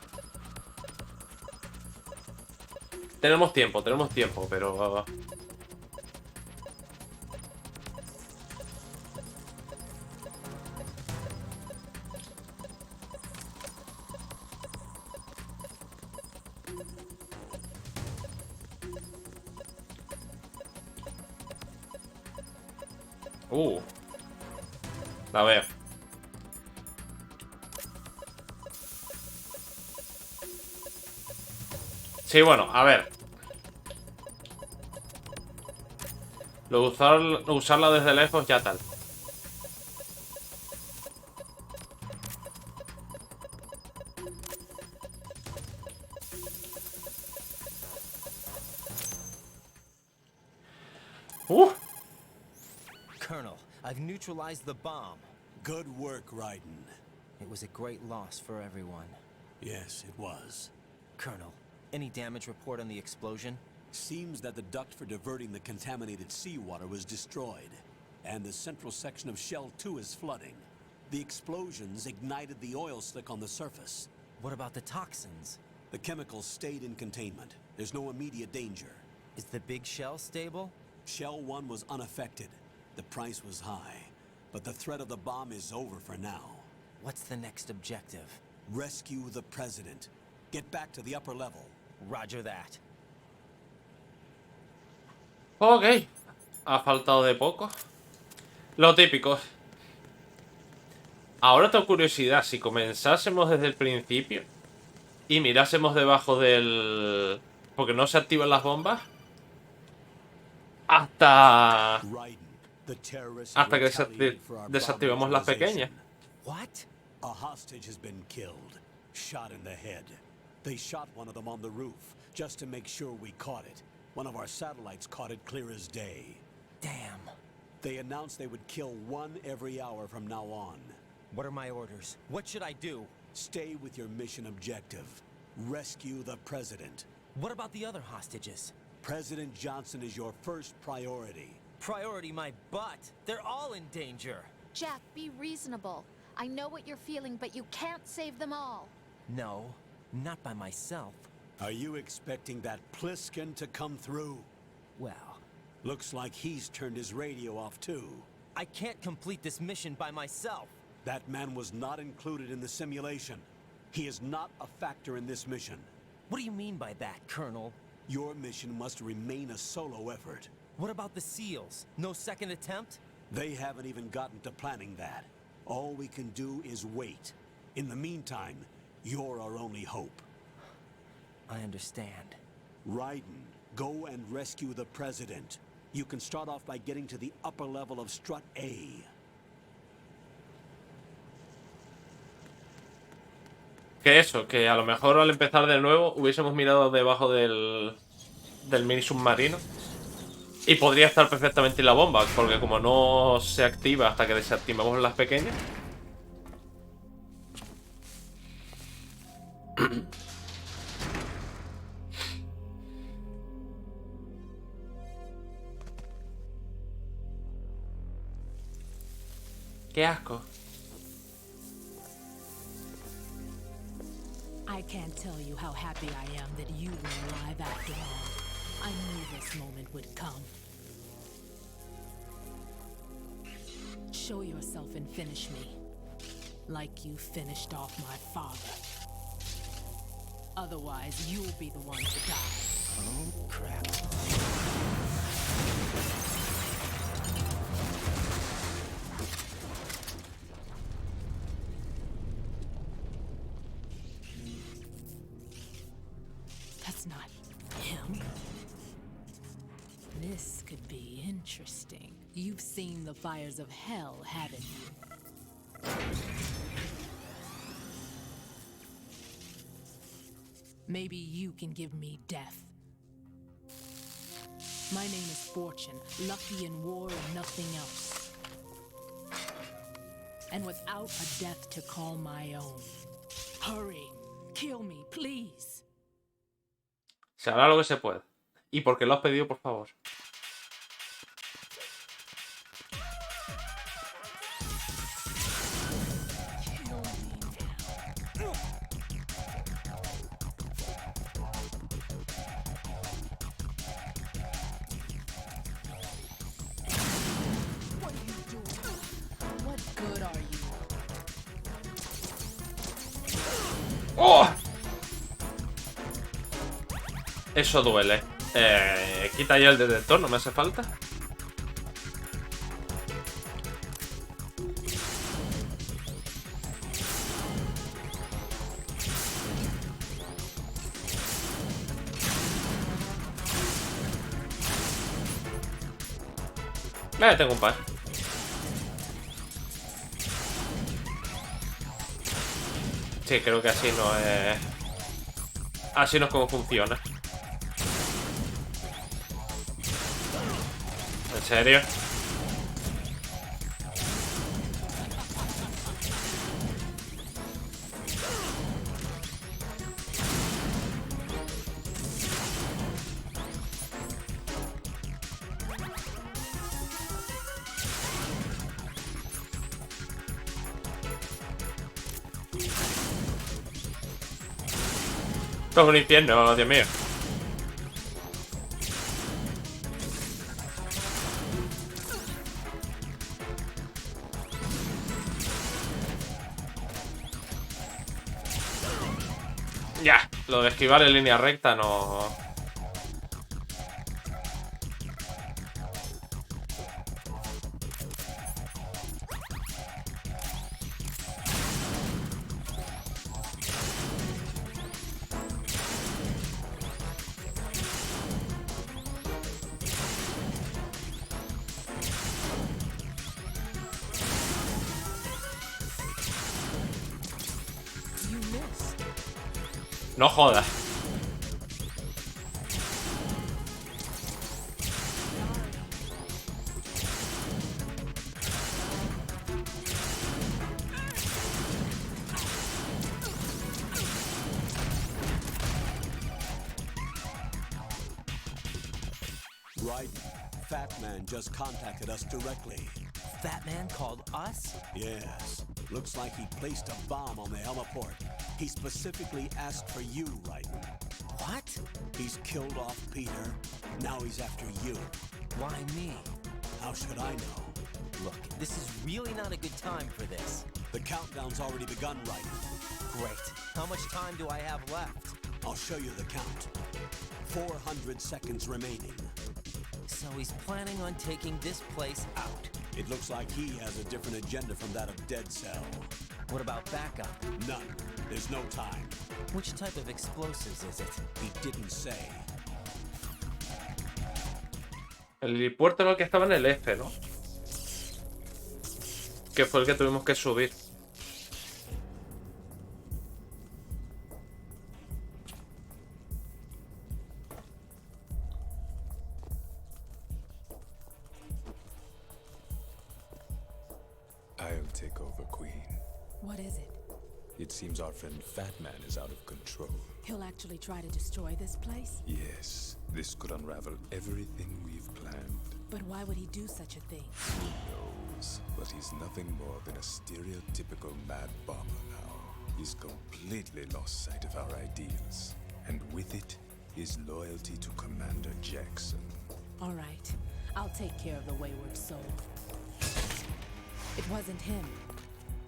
Tenemos tiempo, pero... La veo. Sí, bueno, a ver. Usarla desde lejos ya tal. Colonel, I've neutralized the bomb. Good work, Raiden. It was a great loss for everyone. Yes, it was. Colonel, any damage report on the explosion? Seems that the duct for diverting the contaminated seawater was destroyed, and the central section of Shell 2 is flooding. The explosions ignited the oil slick on the surface. What about the toxins? The chemicals stayed in containment. There's no immediate danger. Is the big shell stable? Shell 1 was unaffected. The price was high, but the threat of the bomb is over for now. What's the next objective? Rescue the president. Get back to the upper level. Roger that. Ok. Ha faltado de poco. Lo típico. Ahora tengo curiosidad. Si comenzásemos desde el principio y mirásemos debajo del... porque no se activan las bombas. Hasta que desactivamos las pequeñas. What? A hostage has been killed. Shot in the head. They shot one of them on the roof, just to make sure we caught it. One of our satellites caught it clear as day. Damn. They announced they would kill one every hour from now on. What are my orders? What should I do? Stay with your mission objective. Rescue the president. What about the other hostages? President Johnson is your first priority. Priority my butt. They're all in danger. Jack, be reasonable. I know what you're feeling, but you can't save them all. No, not by myself. Are you expecting that Pliskin to come through? Well, looks like he's turned his radio off too. I can't complete this mission by myself. That man was not included in the simulation. He is not a factor in this mission. What do you mean by that, Colonel? Your mission must remain a solo effort. What about the SEALs? No second attempt? They haven't even gotten to planning that. All we can do is wait. In the meantime, you're our only hope. I understand. Raiden, go and rescue the president. You can start off by getting to the upper level of Strut A. Que eso, que a lo mejor al empezar de nuevo hubiésemos mirado debajo del mini submarino y podría estar perfectamente la bomba, porque como no se activa hasta que desactivamos las pequeñas. Qué asco. I can't tell you how happy I am that you were alive after all. I knew this moment would come. Show yourself and finish me. Like you finished off my father. Otherwise, you'll be the one to die. Oh, crap. That's not him. This could be interesting. You've seen the fires of hell, haven't you? Maybe you can give me death. My name is Fortune, lucky in war and nothing else. And without a death to call my own. Hurry, kill me, please. Se hará lo que se puede. ¿Y por qué lo has pedido, por favor? ¡Oh! Eso duele. Quita ya el detector, no me hace falta. Tengo un par. Sí, creo que así no es... Así no es como funciona. ¿En serio? Esto es un infierno, Dios mío. Ya, lo de esquivar en línea recta no... No jodas. Right. Fat Man just contacted us directly. Fat Man called us? Yes. Looks like he placed a bomb on the heliport. He specifically asked for you, Raiden. What? He's killed off Peter. Now he's after you. Why me? How should I know? Look, this is really not a good time for this. The countdown's already begun, Raiden. Great. How much time do I have left? I'll show you the count. 400 seconds remaining. So he's planning on taking this place out. It looks like he has a different agenda from that of Dead Cell. What about backup? None. There's no time. Which type of explosives is it? He didn't say. El helipuerto era el que estaba en el F, ¿no? Que fue el que tuvimos que subir. I'll take over, Queen. What is it? It seems our friend Fat Man is out of control. He'll actually try to destroy this place? Yes, this could unravel everything we've planned. But why would he do such a thing? Who knows? But he's nothing more than a stereotypical mad bomber now. He's completely lost sight of our ideals. And with it, his loyalty to Commander Jackson. All right. I'll take care of the wayward soul. It wasn't him.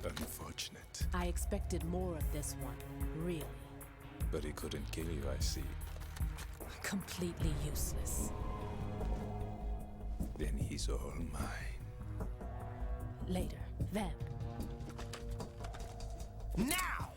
Unfortunate. I expected more of this one, really. But he couldn't kill you, I see. Completely useless. Then he's all mine. Later, then. Now!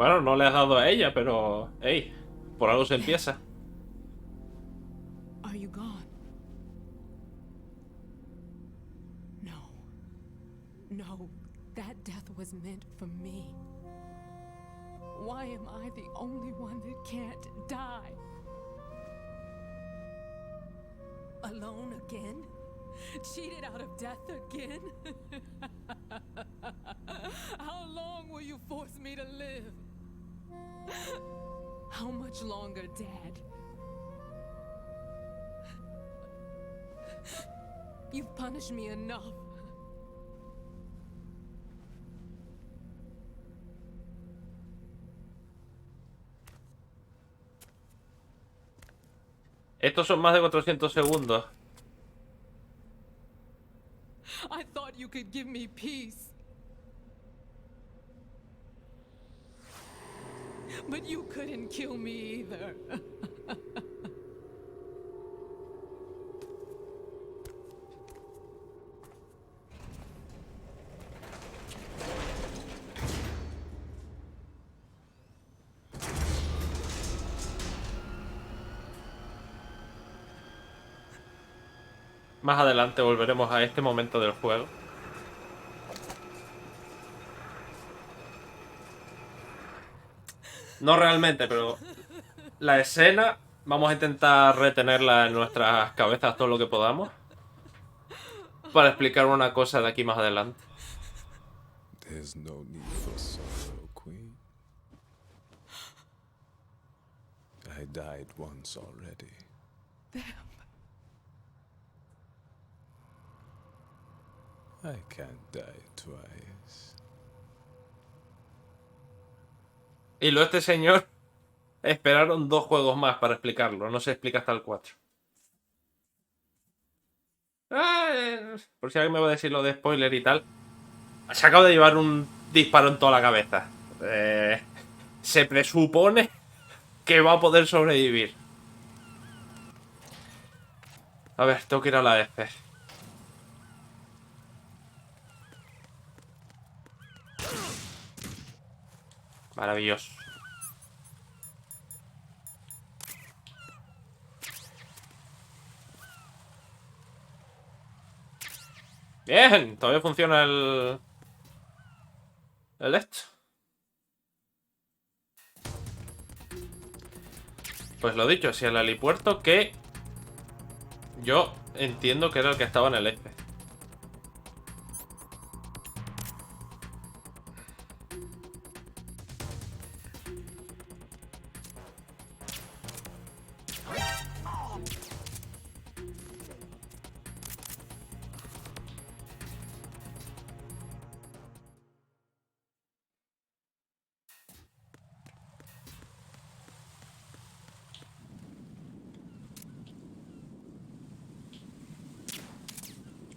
Bueno, no le has dado a ella, pero... Hey, por algo se empieza. Are you gone? No. No, that death was meant for me. Why am I the only one that can't die? Alone again? Cheated out of death again? How long will you force me to live? How much longer, Dad? You've punished me enough. Estos son más de 400 segundos. I thought you could give me peace. But you couldn't kill me either. Más adelante volveremos a este momento del juego. No realmente, pero la escena vamos a intentar retenerla en nuestras cabezas todo lo que podamos para explicar una cosa de aquí más adelante. There's no need for sorrow, Queen. I died once already. I can't die twice. Y luego este señor esperaron 2 juegos más para explicarlo. No se explica hasta el 4. Por si alguien me va a decir lo de spoiler y tal. Se acaba de llevar un disparo en toda la cabeza. Se presupone que va a poder sobrevivir. A ver, tengo que ir a la F. Maravilloso. Bien, todavía funciona el esto. Pues lo dicho, si el helipuerto que yo entiendo que era el que estaba en el F.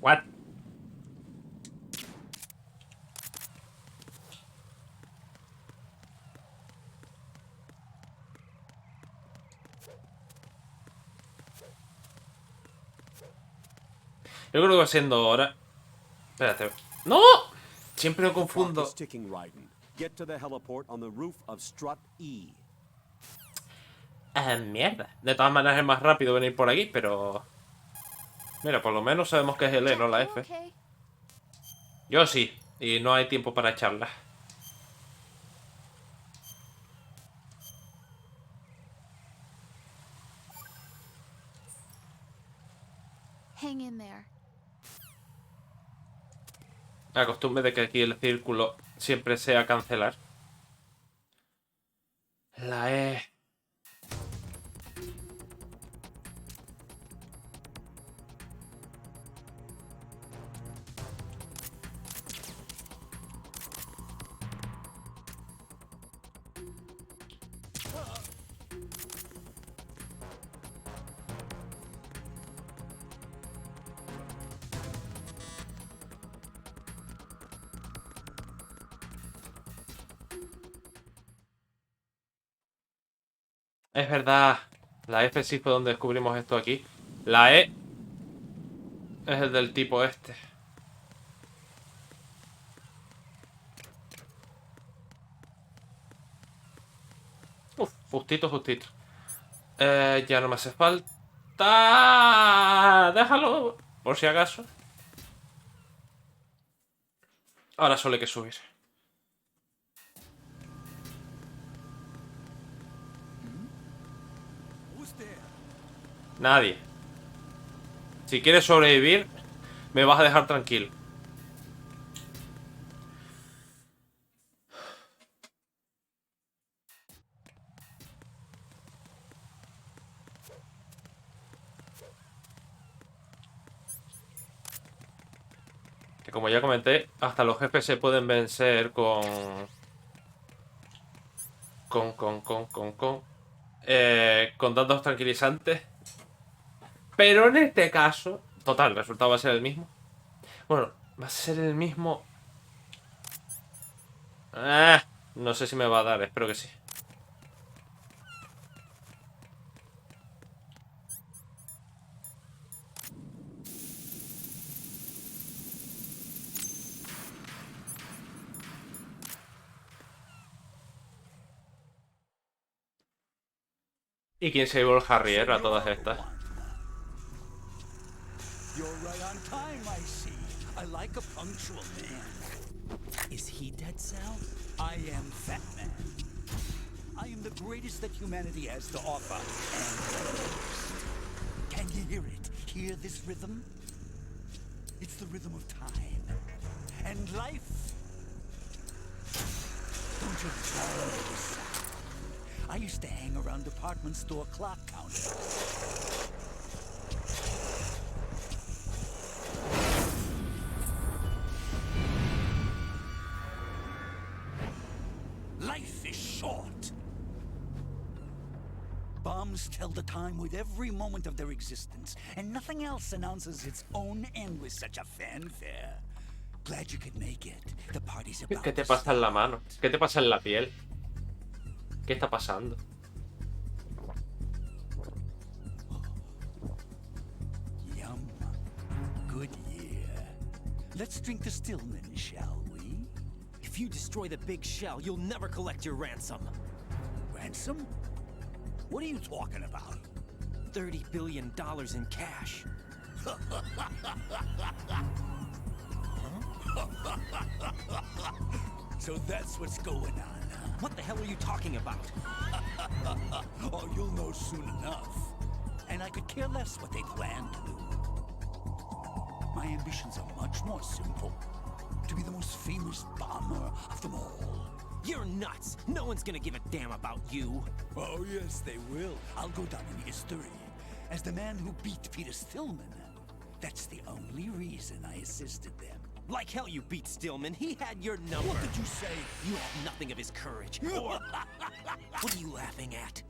What? Yo creo que va siendo hora. Espérate. ¡No! Siempre lo confundo. Mierda. De todas maneras es más rápido venir por aquí, pero... Mira, por lo menos sabemos que es el E, no la F. Yo sí, y no hay tiempo para echarla. Hang in there. La costumbre de que aquí el círculo siempre sea cancelar. La E. Es verdad. La F sí fue donde descubrimos esto aquí. La E es el del tipo este. Justito, justito. Ya no me hace falta. Déjalo, por si acaso. Ahora solo hay que subir. Nadie. Si quieres sobrevivir, me vas a dejar tranquilo. Que como ya comenté, hasta los jefes se pueden vencer con datos tranquilizantes. Pero en este caso, total, el resultado va a ser el mismo. Bueno, va a ser el mismo. No sé si me va a dar, espero que sí. ¿Y quién se llevó el Harrier a todas estas? You're right on time, I see. I like a punctual man. Is he dead, Sal? I am Fat Man. I am the greatest that humanity has to offer. And can you hear it? Hear this rhythm? It's the rhythm of time. And life. Don't you love this sound? I used to hang around department store clock counters. Life is short. Bombs tell the time with every moment of their existence, and nothing else announces its own end with such a fanfare. Glad you could make it. The party's about ¿Qué te to pasa en la mano? ¿Qué te pasa en la piel? ¿Qué está pasando? Yum. Good year. Let's drink the Stillman, shall we? If you destroy the big shell, you'll never collect your ransom. Ransom? What are you talking about? $30 billion in cash. So that's what's going on, huh? What the hell are you talking about? Oh, you'll know soon enough. And I could care less what they plan to do. My ambitions are much more simple. To be the most famous bomber of them all. You're nuts! No one's gonna give a damn about you. Oh, yes, they will. I'll go down in history as the man who beat Peter Stillman. That's the only reason I assisted them. Like hell you beat Stillman. He had your number. What did you say? You have nothing of his courage. Or... What are you laughing at?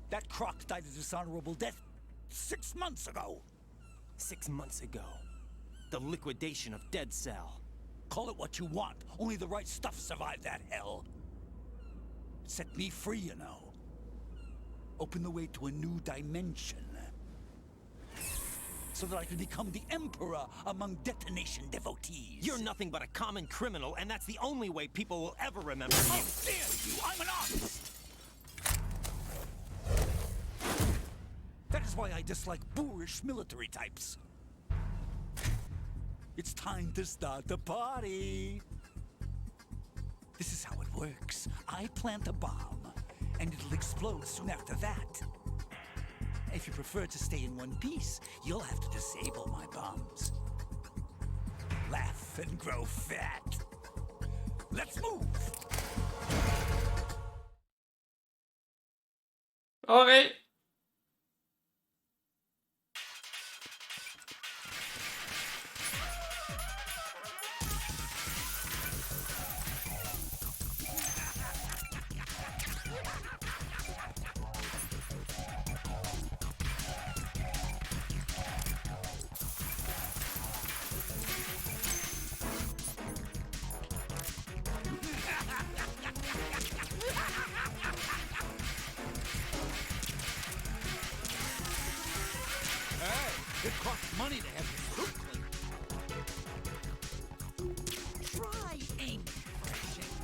That croc died a dishonorable death 6 months ago. 6 months ago. The liquidation of Dead Cell. Call it what you want. Only the right stuff survived that hell. It set me free, you know. Open the way to a new dimension. So that I can become the emperor among detonation devotees. You're nothing but a common criminal, and that's the only way people will ever remember you. How dare you! I'm an artist! That is why I dislike boorish military types. It's time to start the party. This is how it works. I plant a bomb, and it'll explode soon after that. If you prefer to stay in one piece, you'll have to disable my bombs. Laugh and grow fat. Let's move! Ok. It costs money to have the fruit cleaned. Try aiming for a shake.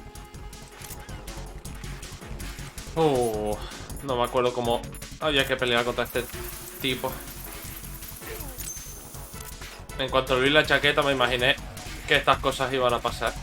No me acuerdo cómo había que pelear contra este tipo. En cuanto vi la chaqueta me imaginé que estas cosas iban a pasar.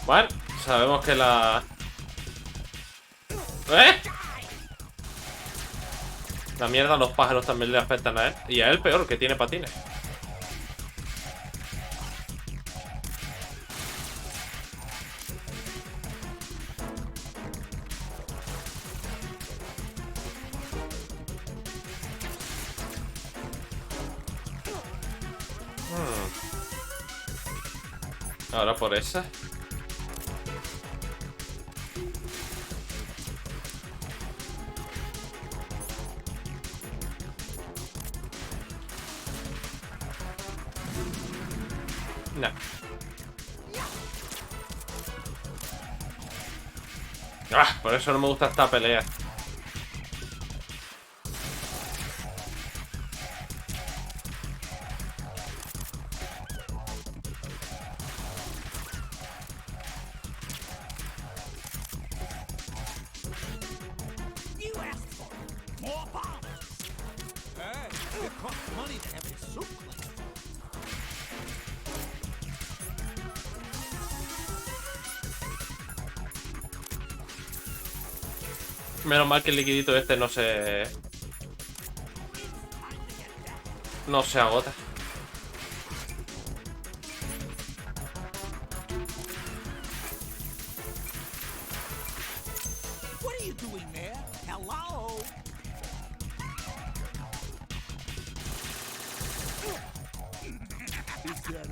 Bueno, sabemos que la... La mierda, los pájaros también le afectan a él. Y a él peor, que tiene patines. Ahora por esa. No. Por eso no me gusta esta pelea. You asked for it. More bombas. Hey, it costs money to have your soup cleaned. Menos mal que el liquidito este no se agota. What are you doing there? Hello? Is that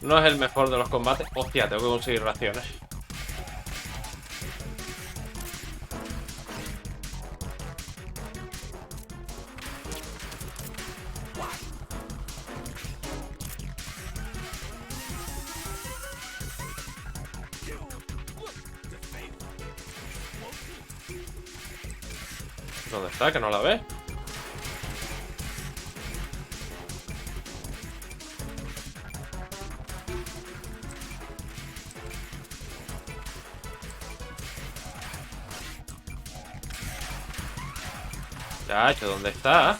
No es el mejor de los combates. Hostia, tengo que conseguir raciones. ¿Dónde está? Que no la ve. Chacho, ¿dónde está?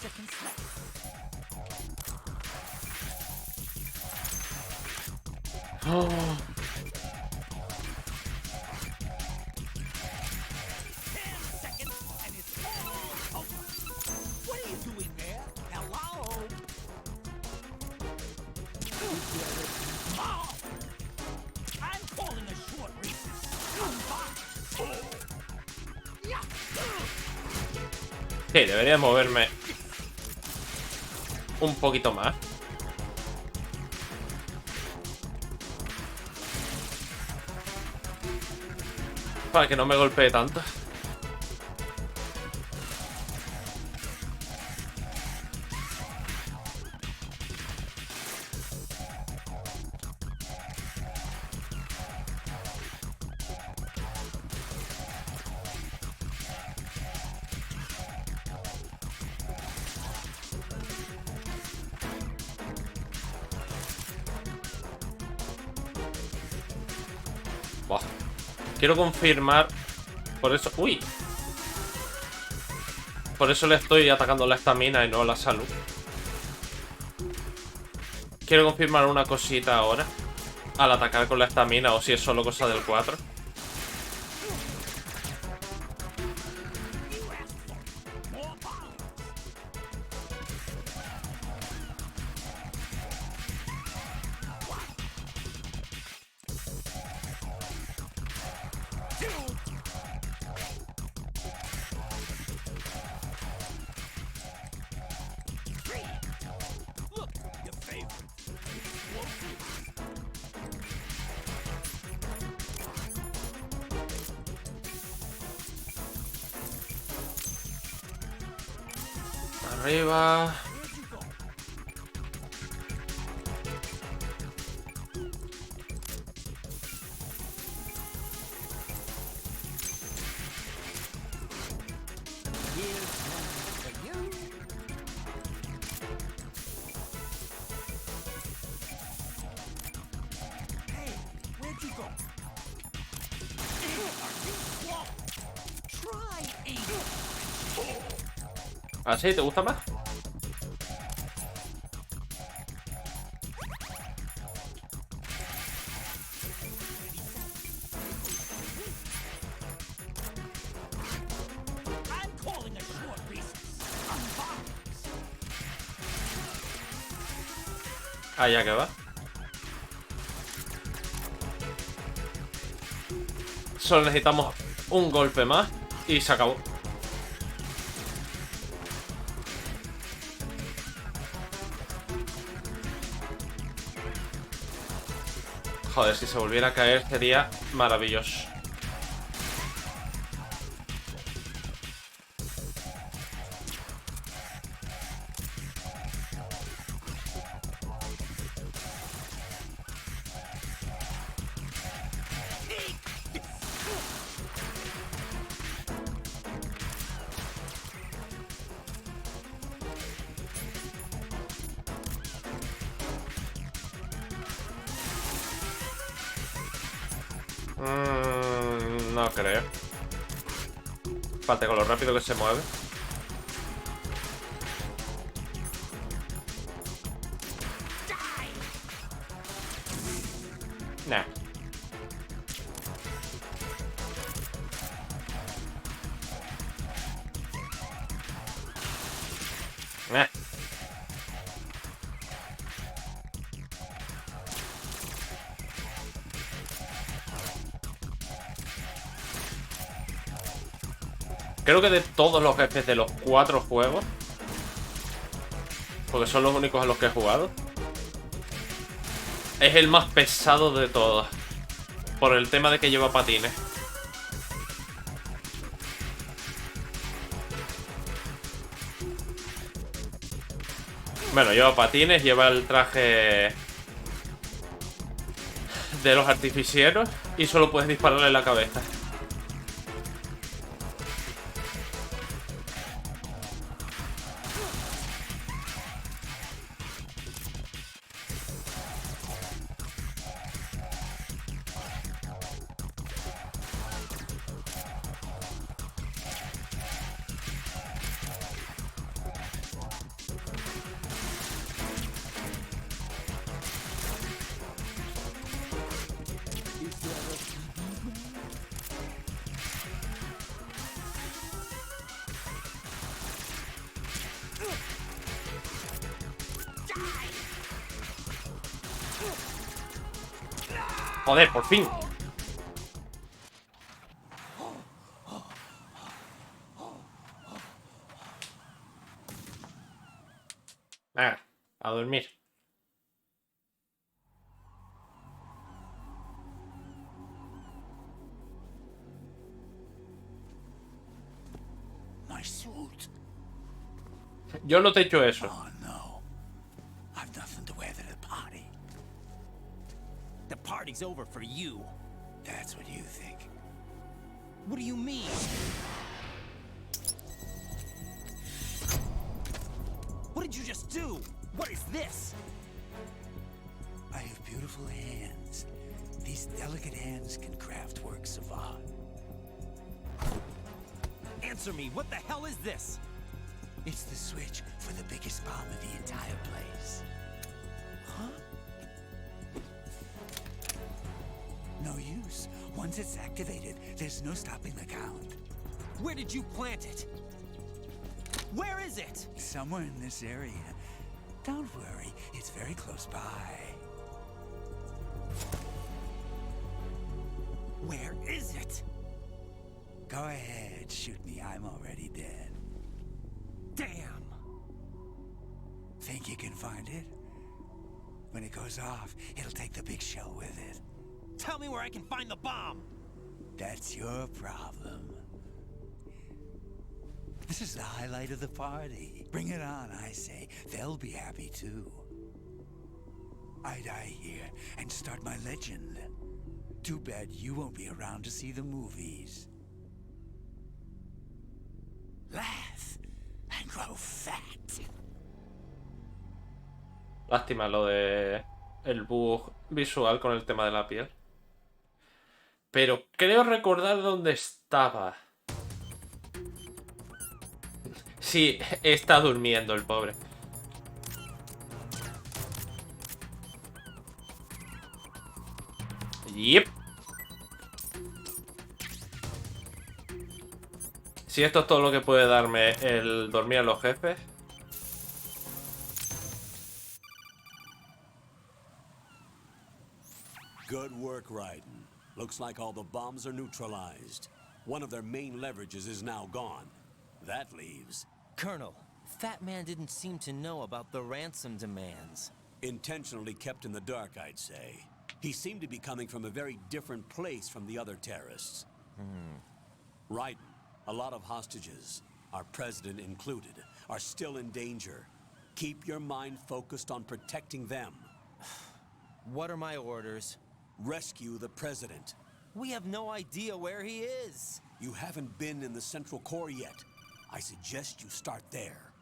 Oh. What are you doing there? Hello? I'm calling a short recess. Come by. Sí, debería moverme un poquito más. Para que no me golpee tanto. Buah. Quiero confirmar. Por eso... ¡Uy! Por eso le estoy atacando la estamina y no la salud. Quiero confirmar una cosita ahora. Al atacar con la estamina, o si es solo cosa del 4. Look, your favorite. Arriba. Hey, where'd you go? Try aiming. ¿Ah, sí? ¿Te gusta más? I'm calling a short recess. On bombs. Allá que va. Solo necesitamos un golpe más y se acabó. Joder, si se volviera a caer sería maravilloso. No creo. Espérate, con lo rápido que se mueve. Nah. Nah. Creo que de todos los jefes de los 4 juegos, porque son los únicos a los que he jugado, es el más pesado de todos, por el tema de que lleva patines. Bueno, lleva patines, lleva el traje de los artificieros y solo puedes dispararle en la cabeza. Joder, por fin. Ah, a dormir. My suit. Yo no te he hecho eso. Oh no. I've nothing to wear to the party. The party's over for you. That's what you think. What do you mean? What did you just do? What is this? I have beautiful hands. These delicate hands can craft works of art. Answer me, what the hell is this? It's the switch for the biggest bomb of the entire place. Huh? No use. Once it's activated, there's no stopping the count. Where did you plant it? Where is it? Somewhere in this area. Don't worry, it's very close by. Where is it? Go ahead, shoot me. I'm already dead. Damn! Think you can find it? When it goes off, it'll take the big shell with it. Tell me where I can find the bomb! That's your problem. This is the highlight of the party. Bring it on, I say. They'll be happy too. I die here and start my legend. Too bad you won't be around to see the movies. Laugh and grow fat. Lástima lo de el bug visual con el tema de la piel. Pero creo recordar dónde estaba. Sí, está durmiendo el pobre. Yep. Si esto es todo lo que puede darme el dormir a los jefes. Good work, Raiden. Looks like all the bombs are neutralized. One of their main leverages is now gone. That leaves... Colonel, Fat Man didn't seem to know about the ransom demands. Intentionally kept in the dark, I'd say. He seemed to be coming from a very different place from the other terrorists. Raiden, a lot of hostages, our president included, are still in danger. Keep your mind focused on protecting them. What are my orders? Rescue the president. We have no idea where he is. You haven't been in the Central Core yet. I suggest you start there.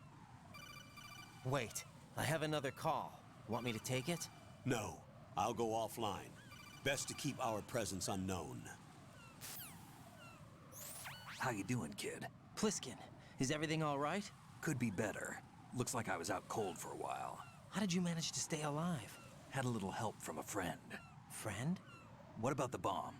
Wait, I have another call. Want me to take it? No, I'll go offline. Best to keep our presence unknown. How you doing, kid? Pliskin, is everything all right? Could be better. Looks like I was out cold for a while. How did you manage to stay alive? Had a little help from a friend. Friend? What about the bomb?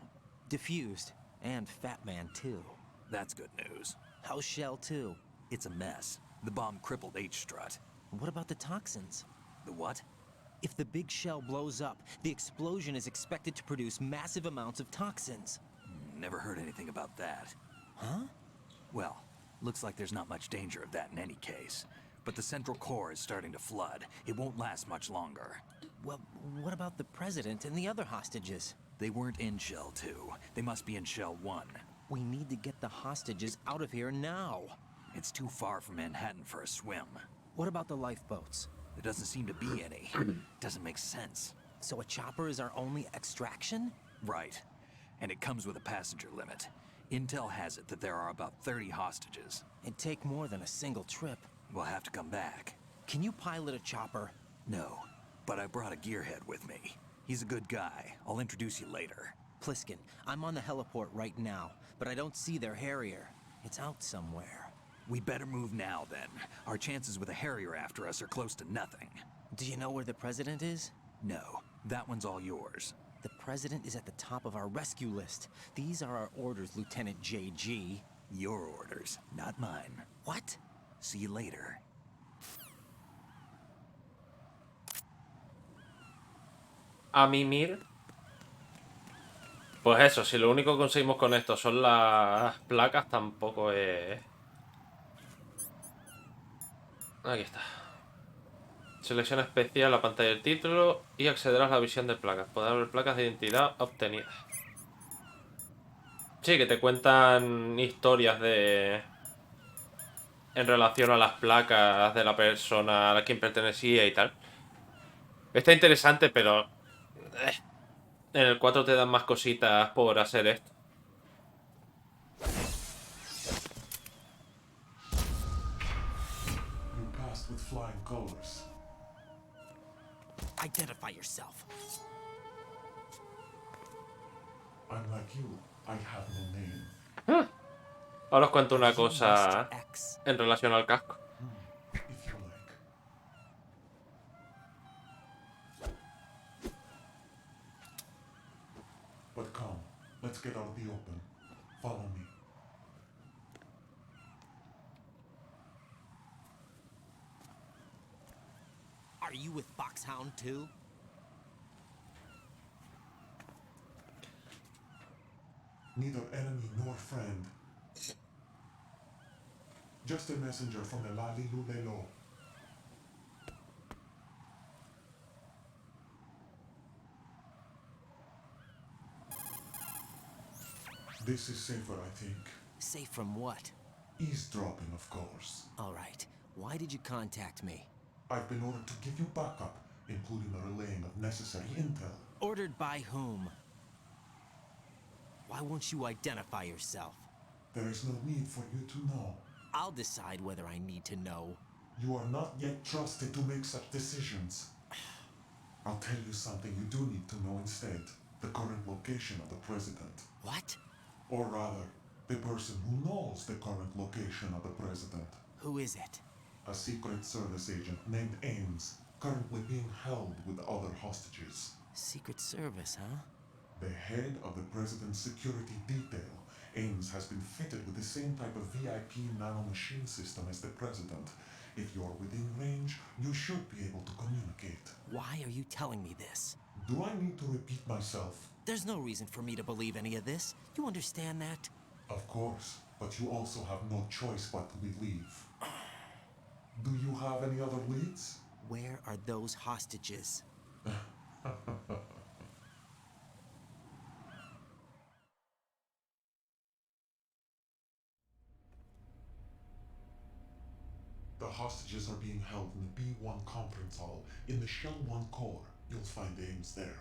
Diffused. And Fat Man, too. That's good news. How's Shell 2? It's a mess. The bomb crippled H-strut. What about the toxins? The what? If the big shell blows up, the explosion is expected to produce massive amounts of toxins. Never heard anything about that. Huh? Well, looks like there's not much danger of that in any case. But the Central Core is starting to flood. It won't last much longer. Well, what about the president and the other hostages? They weren't in Shell 2. They must be in Shell 1. We need to get the hostages out of here now. It's too far from Manhattan for a swim. What about the lifeboats? There doesn't seem to be any. Doesn't make sense. So a chopper is our only extraction? Right. And it comes with a passenger limit. Intel has it that there are about 30 hostages. It'd take more than a single trip. We'll have to come back. Can you pilot a chopper? No, but I brought a gearhead with me. He's a good guy. I'll introduce you later. Pliskin, I'm on the heliport right now, but I don't see their Harrier. It's out somewhere. We better move now, then. Our chances with a Harrier after us are close to nothing. Do you know where the president is? No, that one's all yours. The president is at the top of our rescue list. These are our orders, Lieutenant JG. Your orders, not mine. What? See you later. A mimir. Pues eso, si lo único que conseguimos con esto son las placas, tampoco es... Aquí está. Selecciona especial la pantalla del título y accederás a la visión de placas. Podrás ver placas de identidad obtenidas. Sí, que te cuentan historias de... en relación a las placas de la persona a la quien pertenecía y tal. Está interesante, pero... en el 4 te dan más cositas por hacer esto. You passed with flying colors. Identify yourself. I'm like you. I have no name. Ahora os cuento una cosa en relación al casco. If you like. But come, let's get out of the open. Follow me. Are you with Foxhound too? Neither enemy nor friend. Just a messenger from the Lali Lulelo. This is safer, I think. Safe from what? Eavesdropping, of course. All right. Why did you contact me? I've been ordered to give you backup, including the relaying of necessary intel. Ordered by whom? Why won't you identify yourself? There is no need for you to know. I'll decide whether I need to know. You are not yet trusted to make such decisions. I'll tell you something you do need to know instead. The current location of the president. What? Or rather, the person who knows the current location of the president. Who is it? A Secret Service agent named Ames, currently being held with other hostages. Secret Service, huh? The head of the president's security detail, Ames has been fitted with the same type of VIP nanomachine system as the president. If you're within range, you should be able to communicate. Why are you telling me this? Do I need to repeat myself? There's no reason for me to believe any of this. You understand that? Of course, but you also have no choice but to believe. Do you have any other leads? Where are those hostages? The hostages are being held in the B1 conference hall in the Shell 1 core. You'll find Ames there.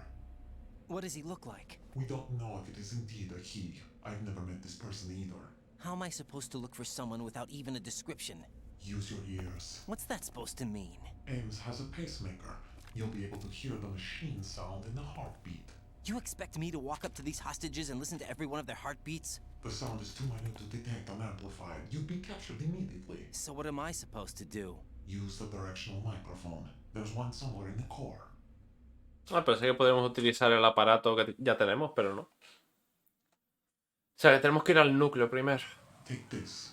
What does he look like? We don't know if it is indeed a he. I've never met this person either. How am I supposed to look for someone without even a description? Use your ears. What's that supposed to mean? Ames has a pacemaker. You'll be able to hear the machine sound in the heartbeat. You expect me to walk up to these hostages and listen to every one of their heartbeats? The sound is too minute to detect and amplify. You'd be captured immediately. So what am I supposed to do? Use the directional microphone. There's one somewhere in the core. Ah, pensé que podríamos utilizar el aparato que ya tenemos, pero no. O sea, que tenemos que ir al núcleo primero. Take this.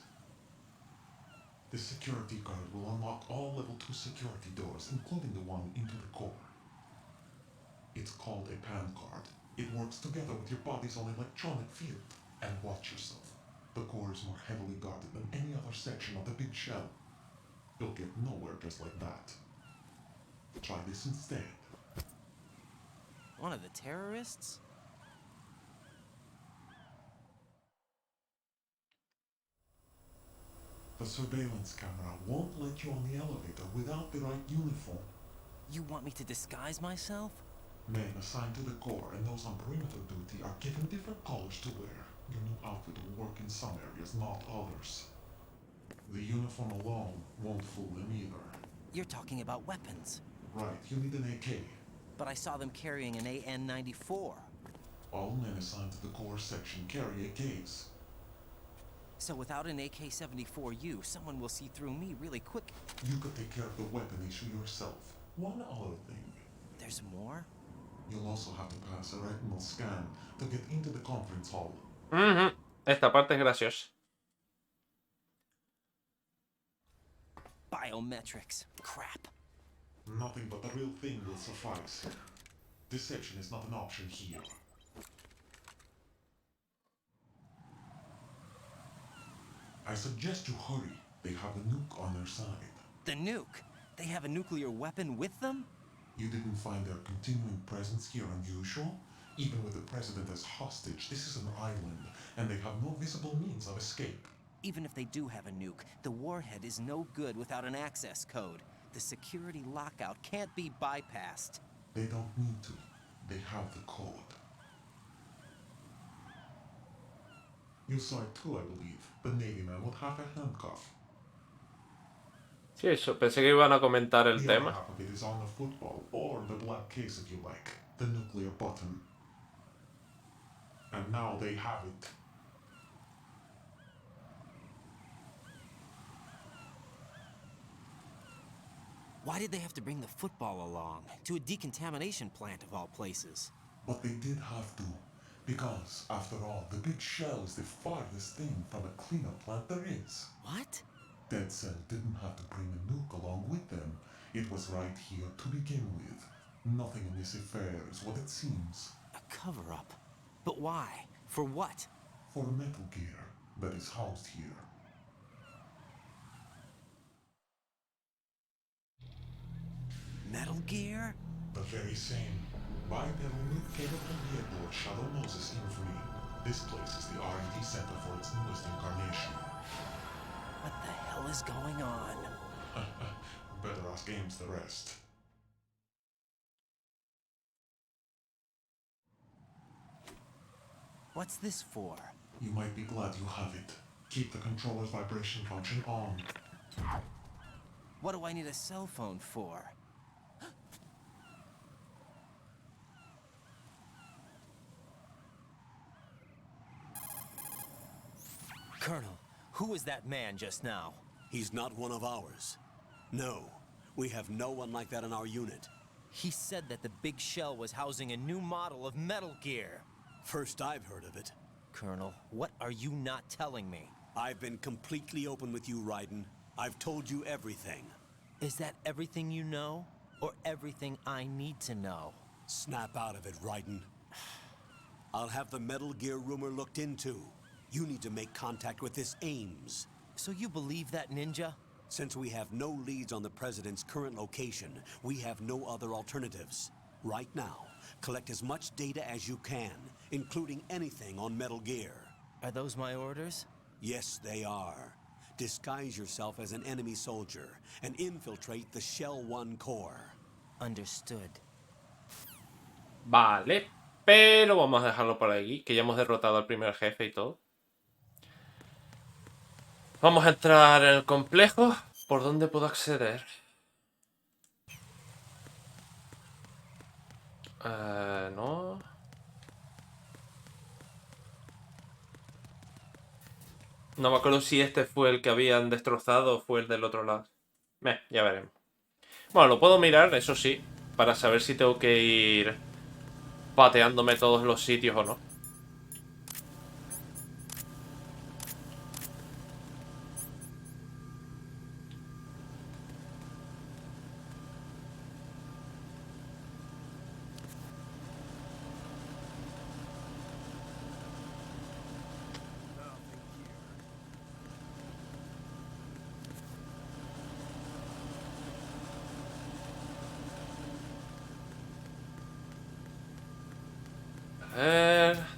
The security guard will unlock all level 2 security doors, including the one into the core. It's called a PAN card. It works together with your body's own electronic field. And watch yourself. The core is more heavily guarded than any other section of the big shell. You'll get nowhere just like that. Try this instead. One of the terrorists? The surveillance camera won't let you on the elevator without the right uniform. You want me to disguise myself? Men assigned to the core and those on perimeter duty are given different colors to wear. Your new outfit will work in some areas, not others. The uniform alone won't fool them either. You're talking about weapons. Right, you need an AK. But I saw them carrying an AN-94. All men assigned to the core section carry AKs. So without an AK-74U, someone will see through me really quick. You could take care of the weapon issue yourself. One other thing. There's more? You'll also have to pass a retinal scan to get into the conference hall. Esta parte es graciosa. Biometrics. Crap. Nothing but the real thing will suffice. Deception is not an option here. I suggest you hurry. They have a nuke on their side. The nuke? They have a nuclear weapon with them? You didn't find their continuing presence here unusual? Even with the president as hostage, this is an island, and they have no visible means of escape. Even if they do have a nuke, the warhead is no good without an access code. The security lockout can't be bypassed. They don't need to. They have the code. You saw it too, I believe. The Navy man with half a handcuff. Sí, eso. Pensé que iban a comentar el The tema. other half of it is on the football, or the black case if you like. The nuclear button. And now they have it. Why did they have to bring the football along? To a decontamination plant of all places. But they did have to. Because, after all, the big shell is the farthest thing from a cleanup plant there is. What? Dead Cell didn't have to bring a nuke along with them. It was right here to begin with. Nothing in this affair is what it seems. A cover-up. But why? For what? For Metal Gear that is housed here. Metal Gear? The very same. Bipedal capable vehicle Shadow Moses infamy. This place is the R&D center for its newest incarnation. What the hell is going on? Better ask Ames the rest. What's this for? You might be glad you have it. Keep the controller's vibration function on. What do I need a cell phone for? Colonel, who was that man just now? He's not one of ours. No, we have no one like that in our unit. He said that the big shell was housing a new model of Metal Gear. First I've heard of it. Colonel, what are you not telling me? I've been completely open with you, Raiden. I've told you everything. Is that everything you know? Or everything I need to know? Snap out of it, Raiden. I'll have the Metal Gear rumor looked into. You need to make contact with this Ames. So you believe that ninja? Since we have no leads on the President's current location, we have no other alternatives. Right now, collect as much data as you can, including anything on Metal Gear. Are those my orders? Yes, they are. Disguise yourself as an enemy soldier and infiltrate the Shell 1 core. Understood. Vale, pero vamos a dejarlo por aquí, que ya hemos derrotado al primer jefe y todo. Vamos a entrar en el complejo. ¿Por dónde puedo acceder? No. No me acuerdo si este fue el que habían destrozado o fue el del otro lado. Ya veremos. Bueno, lo puedo mirar, eso sí, para saber si tengo que ir pateándome todos los sitios o no.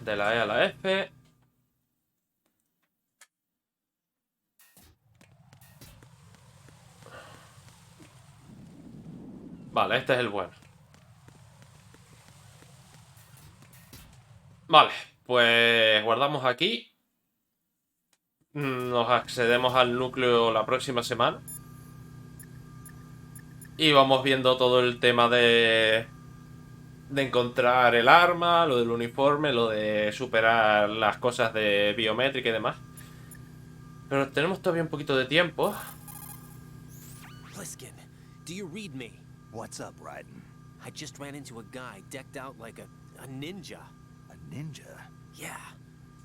De la E a la F. Vale, este es el bueno. Vale, pues guardamos aquí. Nos accedemos al núcleo la próxima semana. Y vamos viendo todo el tema de encontrar el arma, lo del uniforme, lo de superar las cosas de biométrica y demás. Pero tenemos todavía un poquito de tiempo. Pliskin, do you read me? What's up, Raiden? I just ran into a guy decked out like a ninja. A ninja? Yeah.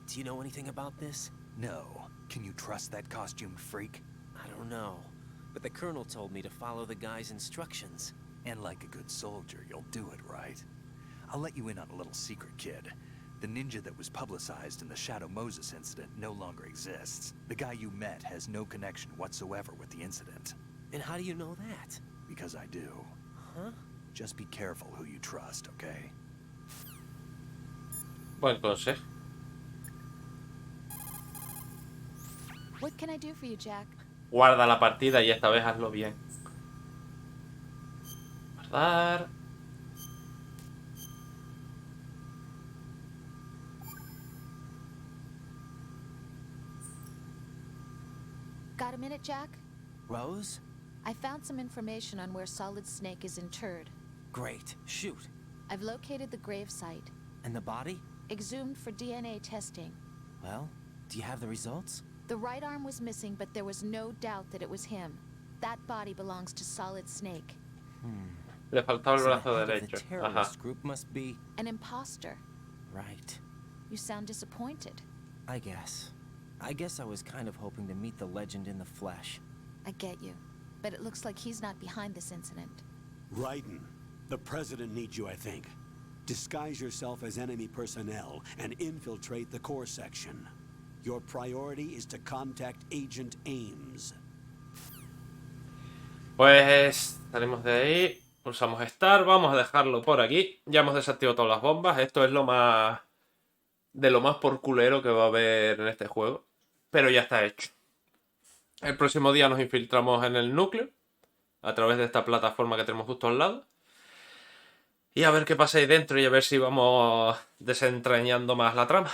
Do you know anything about this? No. Can you trust that costumed freak? I don't know. But the colonel told me to follow the guy's instructions. And like a good soldier, you'll do it, right? I'll let you in on a little secret, kid. The ninja that was publicized in the Shadow Moses incident no longer exists. The guy you met has no connection whatsoever with the incident. And how do you know that? Because I do. Huh? Just be careful who you trust, okay? Buen consejo. What can I do for you, Jack? Guarda la partida y esta vez hazlo bien. Guardar. Got a minute, Jack? Rose? I found some information on where Solid Snake is interred. Great. Shoot. I've located the grave site. And the body? Exhumed for DNA testing. Well, do you have the results? The right arm was missing, but there was no doubt that it was him. That body belongs to Solid Snake. Le faltaba el So the brazo head of derecho. the terrorist group must be... An imposter. Right. You sound disappointed. I guess I was kind of hoping to meet the legend in the flesh. I get you. But it looks like he's not behind this incident. Raiden, the President needs you, I think. Disguise yourself as enemy personnel and infiltrate the core section. Your priority is to contact Agent Ames. Pues salimos de ahí. Pulsamos Start, vamos a dejarlo por aquí. Ya hemos desactivado todas las bombas. Esto es lo más... de lo más por culero que va a haber en este juego. Pero ya está hecho. El próximo día nos infiltramos en el núcleo. A través de esta plataforma que tenemos justo al lado. Y a ver qué pasa ahí dentro y a ver si vamos desentrañando más la trama.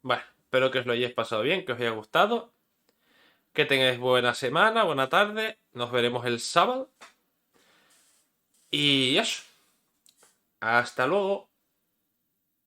Bueno, espero que os lo hayáis pasado bien, que os haya gustado. Que tengáis buena semana, buena tarde. Nos veremos el sábado. Y eso. Hasta luego.